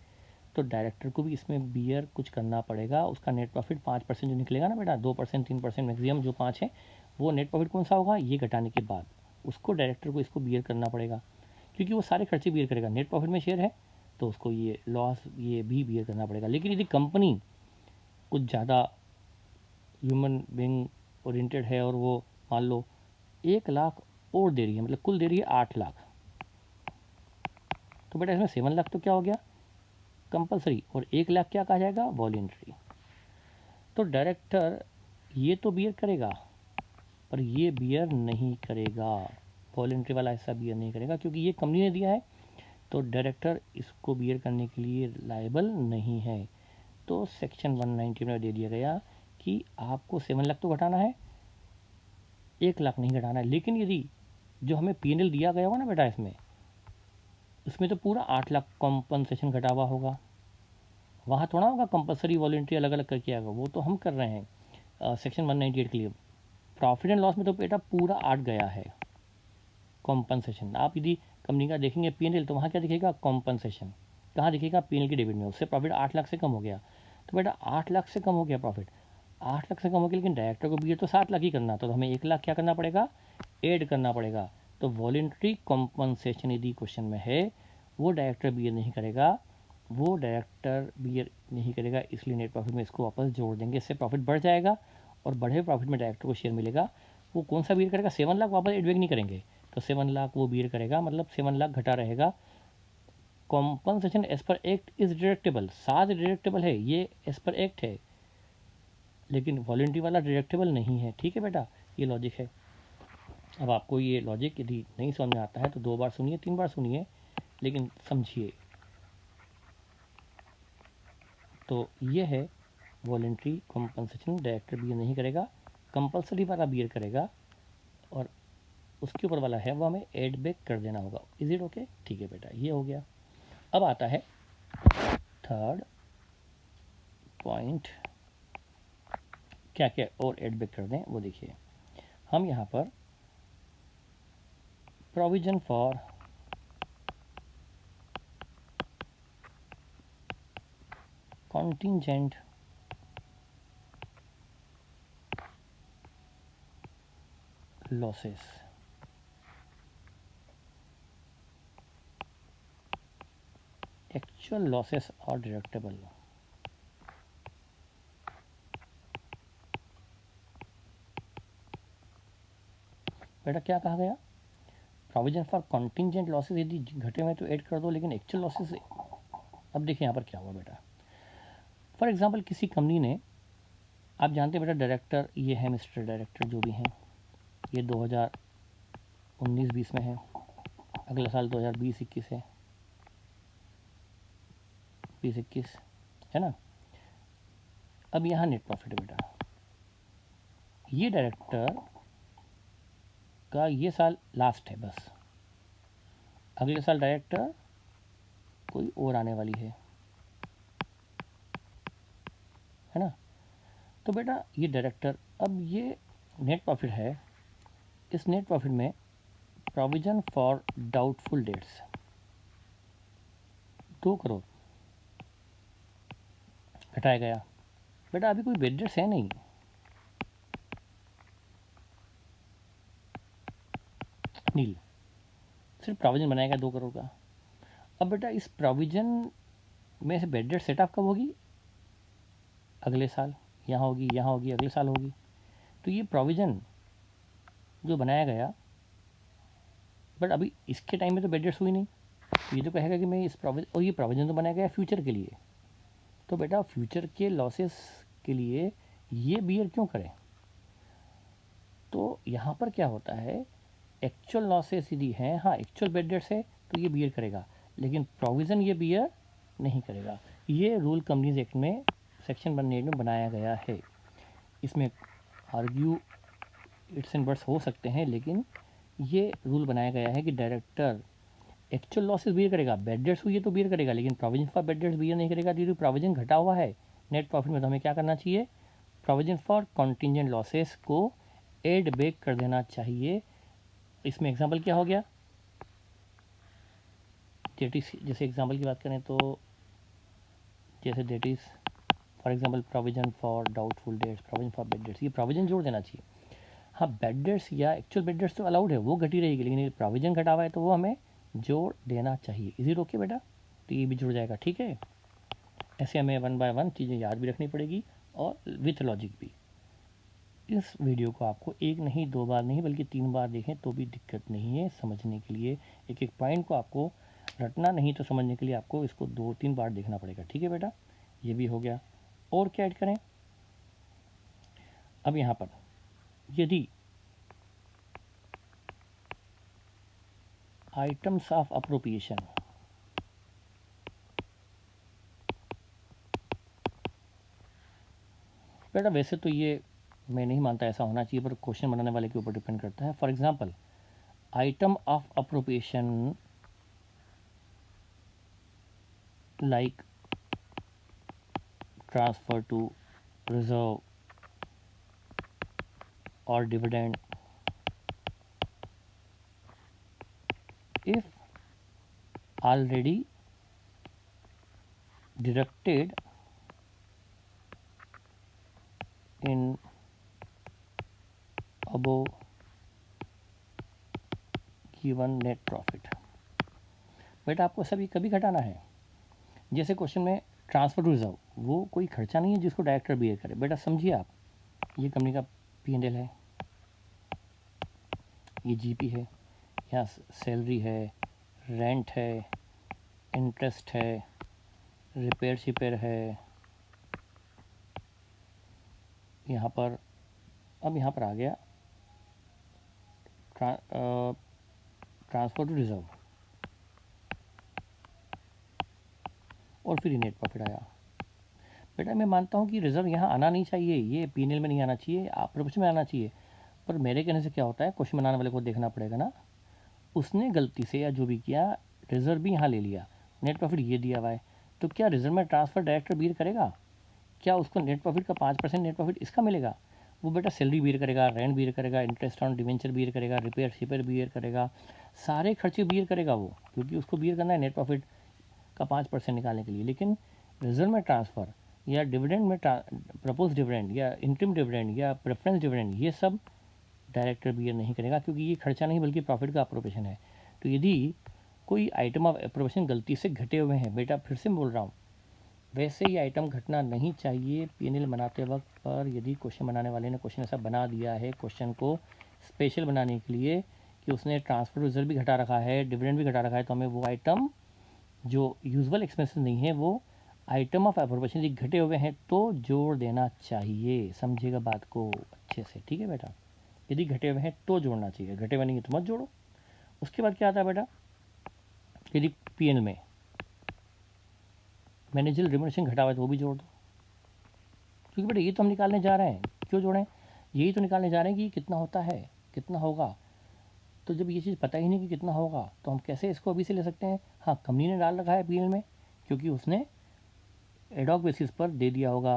तो डायरेक्टर को भी इसमें बियर कुछ करना पड़ेगा। उसका नेट प्रॉफिट 5% जो निकलेगा ना बेटा, 2% 3% मैक्सिमम जो 5 है, वो नेट प्रॉफिट कौन सा होगा? ये घटाने के बाद उसको डायरेक्टर को इसको बियर करना पड़ेगा, क्योंकि वो सारे खर्चे बियर करेगा। नेट प्रॉफिट में शेयर है तो उसको ये लॉस ये भी बियर करना पड़ेगा। लेकिन यदि कंपनी कुछ ज़्यादा ह्यूमन बीइंग ओरिएंटेड है और वो मान लो 1 लाख और दे रही है, मतलब कुल दे रही है 8 लाख, तो बेटा इसमें 7 लाख तो क्या हो गया? कंपलसरी, और 1 लाख क्या कहा जाएगा? वॉलेंट्री। तो डायरेक्टर ये तो बियर करेगा पर ये बियर नहीं करेगा, वॉलेंट्री वाला हिस्सा बियर नहीं करेगा, क्योंकि ये कंपनी ने दिया है, तो डायरेक्टर इसको बियर करने के लिए लायबल नहीं है। तो सेक्शन 190 में दे दिया गया कि आपको 7 लाख तो घटाना है, 1 लाख नहीं घटाना है। लेकिन यदि जो हमें पीएनएल दिया गया होगा ना बेटा, उसमें तो पूरा 8 लाख कॉम्पनसेशन घटा हुआ होगा, वहाँ थोड़ा होगा कंपलसरी वॉलेंट्री अलग अलग करके आएगा, वो तो हम कर रहे हैं सेक्शन 198 के लिए। प्रॉफिट एंड लॉस में तो बेटा पूरा 8 गया है कॉम्पनसेशन। आप यदि कंपनी का देखेंगे पीएनएल तो वहाँ क्या दिखेगा? कॉम्पनसेशन। कहाँ दिखेगा? पीएनएल के डेबिट में। उससे प्रॉफिट 8 लाख से कम हो गया, तो बेटा 8 लाख से कम हो गया प्रॉफिट, 8 लाख से कम हो गया, लेकिन डायरेक्टर को बियर तो 7 लाख ही करना, तो हमें 1 लाख क्या करना पड़ेगा? ऐड करना पड़ेगा। तो वॉलेंट्री कॉम्पनसेशन यदि क्वेश्चन में है, वो डायरेक्टर बियर नहीं करेगा, वो डायरेक्टर बियर नहीं करेगा, इसलिए नेट प्रॉफिट में इसको वापस जोड़ देंगे। इससे प्रॉफिट बढ़ जाएगा और बढ़े प्रॉफिट में डायरेक्टर को शेयर मिलेगा। वो कौन सा बियर करेगा? 7 लाख वापस एडबैक नहीं करेंगे, तो 7 लाख वो बियर करेगा, मतलब 7 लाख घटा रहेगा। Compensation as per act is deductible, 7 deductible है, ये एज पर एक्ट है, लेकिन वॉलेंट्री वाला डिडक्टेबल नहीं है। ठीक है बेटा, ये लॉजिक है। अब आपको ये लॉजिक यदि नहीं समझ में आता है तो 2 बार सुनिए, 3 बार सुनिए, लेकिन समझिए। तो ये है वॉलेंट्री कॉम्पनसेशन, डायरेक्टर बियर नहीं करेगा, कंपलसरी वाला बियर करेगा, और उसके ऊपर वाला है वो हमें एड बैक कर देना होगा। Is it okay? ठीक है बेटा, ये हो गया। अब आता है थर्ड पॉइंट, क्या क्या और एड बैक कर दें वो देखिए। हम यहाँ पर provision for contingent losses, actual losses are deductible। बेटा क्या कहा गया? प्रोविजन फॉर कॉन्टिजेंट लॉसेस यदि घटे हुए तो ऐड कर दो, लेकिन एक्चुअल लॉसेस, अब देखिए यहाँ पर क्या हुआ बेटा। फॉर एग्जांपल किसी कंपनी ने, आप जानते हैं बेटा डायरेक्टर ये है, मिस्टर डायरेक्टर जो भी हैं, ये 2019-20 में है, अगला साल 2020-21 है, 20-21 है ना। अब यहाँ नेट प्रॉफिट है बेटा, ये डायरेक्टर का ये साल लास्ट है बस, अगले साल डायरेक्टर कोई और आने वाली है ना। तो बेटा ये डायरेक्टर, अब ये नेट प्रॉफिट है, इस नेट प्रॉफिट में provision for doubtful dates 2 crore घटाया गया। बेटा अभी कोई बेड डेट्स है नहीं, नील, सिर्फ प्रोविजन बनाया गया 2 करोड़ का। अब बेटा इस प्रोविजन में से बेड डेट सेट ऑफ कब होगी? अगले साल, यहाँ होगी, यहाँ होगी, अगले साल होगी। तो ये प्रोविजन जो बनाया गया, बट अभी इसके टाइम में तो बेड डेट्स हुई नहीं, तो ये तो कहेगा कि मैं इस प्रोविजन, और ये प्रोविजन तो बनाया गया फ्यूचर के लिए, तो बेटा फ्यूचर के लॉसेस के लिए ये बियर क्यों करें? तो यहाँ पर क्या होता है, एक्चुअल लॉसेस यदि हैं, हाँ एक्चुअल बेड डेट्स है तो ये बियर करेगा, लेकिन प्रोविज़न ये बियर नहीं करेगा। ये रूल कंपनीज एक्ट में सेक्शन 198 में बनाया गया है। इसमें आर्ग्यू इट्स एंड बट्स हो सकते हैं, लेकिन ये रूल बनाया गया है कि डायरेक्टर एक्चुअल लॉसेस बियर करेगा, बैड डेट्स हुई है तो बियर करेगा, लेकिन provision for bad debts bear नहीं करेगा, क्योंकि प्रोविजन घटा हुआ है नेट प्रॉफिट में। तो हमें क्या करना चाहिए, प्रोविजन फॉर कॉन्टिजेंट लॉसेस को एड बैक कर देना चाहिए। इसमें एग्जाम्पल क्या हो गया, डेट इज, जैसे एग्जाम्पल की बात करें तो जैसे debt is for example provision for doubtful debts, provision for bad debts, ये प्रोविजन जोड़ देना चाहिए। हाँ, बैड डेट्स या एक्चुअल बैड डेट्स तो अलाउड है, वो घटी रहेगी, लेकिन प्रोविजन घटा हुआ है तो वो हमें जोड़ देना चाहिए। इज इट ओके बेटा? तो ये भी जुड़ जाएगा, ठीक है। ऐसे हमें 1 बाय 1 चीज़ें याद भी रखनी पड़ेगी और विथ लॉजिक भी। इस वीडियो को आपको एक नहीं, 2 बार नहीं, बल्कि 3 बार देखें तो भी दिक्कत नहीं है समझने के लिए। एक एक पॉइंट को आपको रटना नहीं तो समझने के लिए आपको इसको 2-3 बार देखना पड़ेगा, ठीक है बेटा। ये भी हो गया। और क्या ऐड करें, अब यहाँ पर यदि आइटम्स ऑफ अप्रोप्रिएशन, बेटा वैसे तो ये मैं नहीं मानता ऐसा होना चाहिए, पर क्वेश्चन बनाने वाले के ऊपर डिपेंड करता है। For example, item of appropriation like transfer to reserve और dividend, if already deducted in above given net profit। बेटा आपको सभी कभी घटाना है। जैसे क्वेश्चन में ट्रांसफर टू रिजर्व, वो कोई खर्चा नहीं है जिसको डायरेक्टर बियर करे। बेटा समझिए आप, ये कंपनी का P&L है, ये GP है, यहाँ सैलरी है, रेंट है, इंटरेस्ट है, रिपेयर शिपेयर है, यहाँ पर, अब यहाँ पर आ गया ट्रांसफर टू रिजर्व, और फिर नेट प्रॉफिट आया। बेटा मैं मानता हूँ कि रिजर्व यहाँ आना नहीं चाहिए, ये P&L में नहीं आना चाहिए, अप्रोप्रिएशन में आना चाहिए, पर मेरे कहने से क्या होता है, क्वेश्चन बनाने वाले को देखना पड़ेगा ना, उसने गलती से या जो भी किया रिजर्व भी यहाँ ले लिया, नेट प्रॉफिट ये दिया हुआ है, तो क्या रिजर्व में ट्रांसफर डायरेक्टर बियर करेगा? क्या उसको नेट प्रॉफिट का 5% नेट प्रॉफिट इसका मिलेगा? वो बेटा सैलरी बियर करेगा, रेंट बियर करेगा, इंटरेस्ट ऑन डिवेंचर बियर करेगा, रिपेयर शिपेयर बियर करेगा, सारे खर्चे बियर करेगा वो, क्योंकि उसको बियर करना है नेट प्रॉफिट का 5% निकालने के लिए। लेकिन रिजर्व में ट्रांसफ़र या डिविडेंड में प्रपोज डिविडेंड या इंटरिम डिविडेंड या प्रेफरेंस डिविडेंड, ये सब डायरेक्टर बियर नहीं करेगा, क्योंकि ये खर्चा नहीं बल्कि प्रॉफिट का अप्रोप्रिएशन है। तो यदि कोई आइटम ऑफ अप्रोप्रिएशन गलती से घटे हुए हैं, बेटा फिर से बोल रहा हूँ, वैसे ये आइटम घटना नहीं चाहिए P&L बनाते वक्त, पर यदि क्वेश्चन बनाने वाले ने क्वेश्चन ऐसा बना दिया है क्वेश्चन को स्पेशल बनाने के लिए कि उसने ट्रांसफर रिजर्व भी घटा रखा है, डिविडेंड भी घटा रखा है, तो हमें वो आइटम जो यूजुअल एक्सपेंसेस नहीं है, वो आइटम ऑफ अप्रोप्रिएशन यदि घटे हुए हैं तो जोड़ देना चाहिए। समझिएगा बात को अच्छे से, ठीक है बेटा। यदि घटे हुए हैं तो जोड़ना चाहिए, घटे हुए नहीं है तो मत जोड़ो। उसके बाद क्या आता है बेटा, यदि P&L में मैनेजर रिम्यूनरेशन घटा हुआ है तो वो भी जोड़ दो, क्योंकि बेटा ये तो हम निकालने जा रहे हैं। क्यों जोड़ें, यही तो निकालने जा रहे हैं कि कितना होता है, कितना होगा। तो जब ये चीज़ पता ही नहीं कि कितना होगा तो हम कैसे इसको अभी से ले सकते हैं? हाँ, कंपनी ने डाल रखा है P&L में, क्योंकि उसने एडॉक बेसिस पर दे दिया होगा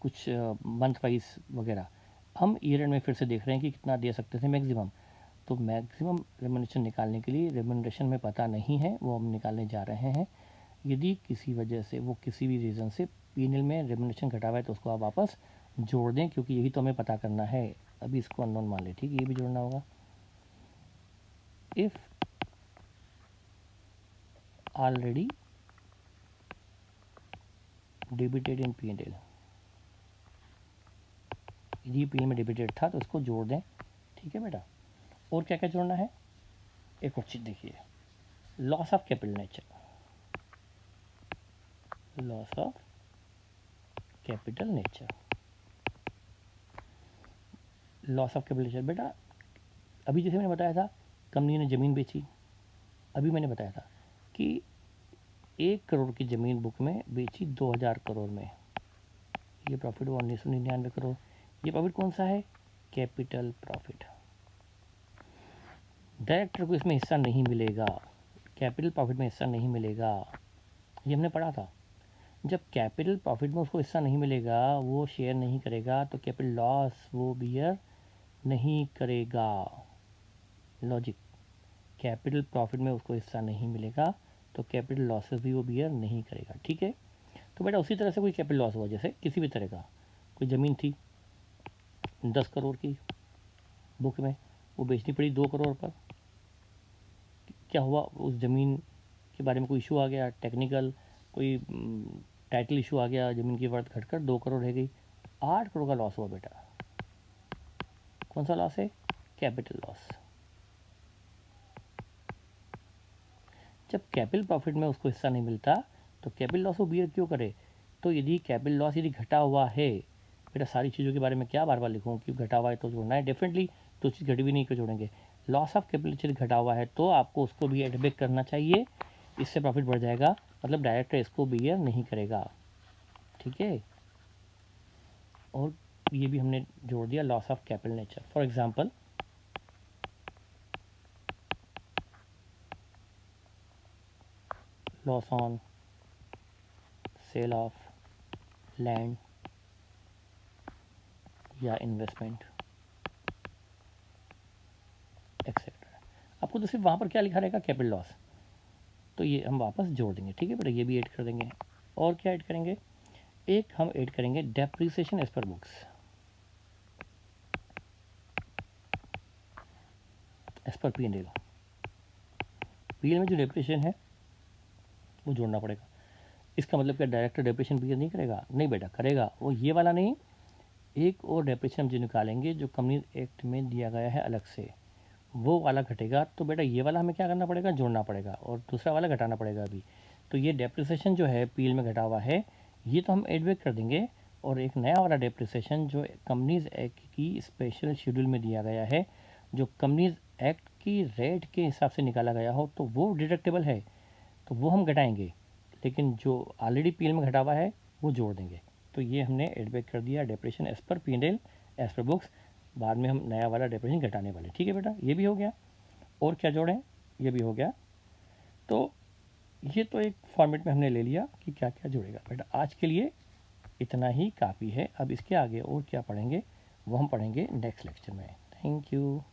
कुछ मंथ वाइज वगैरह। हम ईयर एंड में फिर से देख रहे हैं कि कितना दे सकते थे मैक्सिमम। तो मैक्सिमम रेम्यूनरेशन निकालने के लिए रेम्यूनरेशन में पता नहीं है, वो हम निकालने जा रहे हैं। यदि किसी वजह से वो किसी भी रीज़न से P&L में रेम्यूनरेशन घटा हुआ है तो उसको आप वापस जोड़ दें, क्योंकि यही तो हमें पता करना है। अभी इसको अननोन मान लें, ठीक है, ये भी जोड़ना होगा। If already debited in P&L, यदि P&L में डेबिटेड था तो उसको जोड़ दें, ठीक है बेटा। और क्या क्या जोड़ना है, एक और चीज़ देखिए, loss of capital nature, loss of capital nature, loss of capital nature. बेटा अभी जैसे मैंने बताया था कंपनी ने ज़मीन बेची, अभी मैंने बताया था कि 1 करोड़ की ज़मीन बुक में बेची 2000 करोड़ में, ये प्रॉफिट हुआ 1999 करोड़। ये प्रॉफिट कौन सा है, कैपिटल प्रॉफिट। डायरेक्टर को इसमें हिस्सा नहीं मिलेगा, कैपिटल प्रॉफिट में हिस्सा नहीं मिलेगा, ये हमने पढ़ा था। जब कैपिटल प्रॉफिट में उसको हिस्सा नहीं मिलेगा, वो शेयर नहीं करेगा, तो कैपिटल लॉस वो बियर नहीं करेगा। लॉजिक, कैपिटल प्रॉफिट में उसको हिस्सा नहीं मिलेगा तो कैपिटल लॉसेस भी वो बियर नहीं करेगा। ठीक है, तो बेटा उसी तरह से कोई कैपिटल लॉस हुआ, जैसे किसी भी तरह का, कोई ज़मीन थी 10 करोड़ की बुक में, वो बेचनी पड़ी 2 करोड़ पर। क्या हुआ, उस ज़मीन के बारे में कोई इशू आ गया, टेक्निकल कोई टाइटल इशू आ गया, ज़मीन की वर्थ घटकर 2 करोड़ रह गई, 8 करोड़ का लॉस हुआ बेटा। कौन सा लॉस है? Capital loss. जब कैपिटल प्रॉफिट में उसको हिस्सा नहीं मिलता तो कैपिटल लॉस वो बियर क्यों करे? तो यदि कैपिटल लॉस यदि घटा हुआ है, बेटा सारी चीज़ों के बारे में क्या बार बार लिखूँ, क्यों घटा हुआ है तो जोड़ना है, डेफिनेटली तो चीज़ घटी भी नहीं क्यों जोड़ेंगे। लॉस ऑफ कैपिटल यदि घटा हुआ है तो आपको उसको भी एड बैक करना चाहिए, इससे प्रॉफिट बढ़ जाएगा, मतलब डायरेक्ट इसको बियर नहीं करेगा। ठीक है, और ये भी हमने जोड़ दिया loss of capital nature. For example loss on sale of land या इन्वेस्टमेंट एक्सेट्रा। आपको तो सिर्फ वहाँ पर क्या लिखा रहेगा? Capital loss. तो ये हम वापस जोड़ देंगे। ठीक है बेटा, ये भी ऐड कर देंगे। और क्या ऐड करेंगे? एक हम ऐड करेंगे depreciation as per books, as per P and L. P L में जो डेप्रिसिएशन है वो जोड़ना पड़ेगा। इसका मतलब क्या डायरेक्टर डेप्रिसिएशन पी एल नहीं करेगा? नहीं बेटा, करेगा। वो ये वाला नहीं, एक और डेप्रिसिएशन हम जो निकालेंगे जो कंपनी एक्ट में दिया गया है अलग से, वो वाला घटेगा। तो बेटा ये वाला हमें क्या करना पड़ेगा? जोड़ना पड़ेगा, और दूसरा वाला घटाना पड़ेगा अभी। तो ये डेप्रिसिएशन जो है पीएल में घटा हुआ है, ये तो हम एड बैक कर देंगे, और एक नया वाला डेप्रिसिएशन जो कंपनीज एक्ट की स्पेशल शेड्यूल में दिया गया है, जो कंपनीज एक्ट की रेट के हिसाब से निकाला गया हो, तो वो डिडक्टेबल है, तो वो हम घटाएंगे, लेकिन जो ऑलरेडी पीएल में घटा हुआ है वो जोड़ देंगे। तो ये हमने एड बैक कर दिया depreciation as per P and L as per books. बाद में हम नया वाला डेप्रिसिएशन घटाने वाले। ठीक है बेटा, ये भी हो गया। और क्या जोड़ें? ये भी हो गया। तो ये तो एक फॉर्मेट में हमने ले लिया कि क्या क्या जुड़ेगा। बेटा आज के लिए इतना ही काफ़ी है। अब इसके आगे और क्या पढ़ेंगे वो हम पढ़ेंगे नेक्स्ट लेक्चर में। Thank you.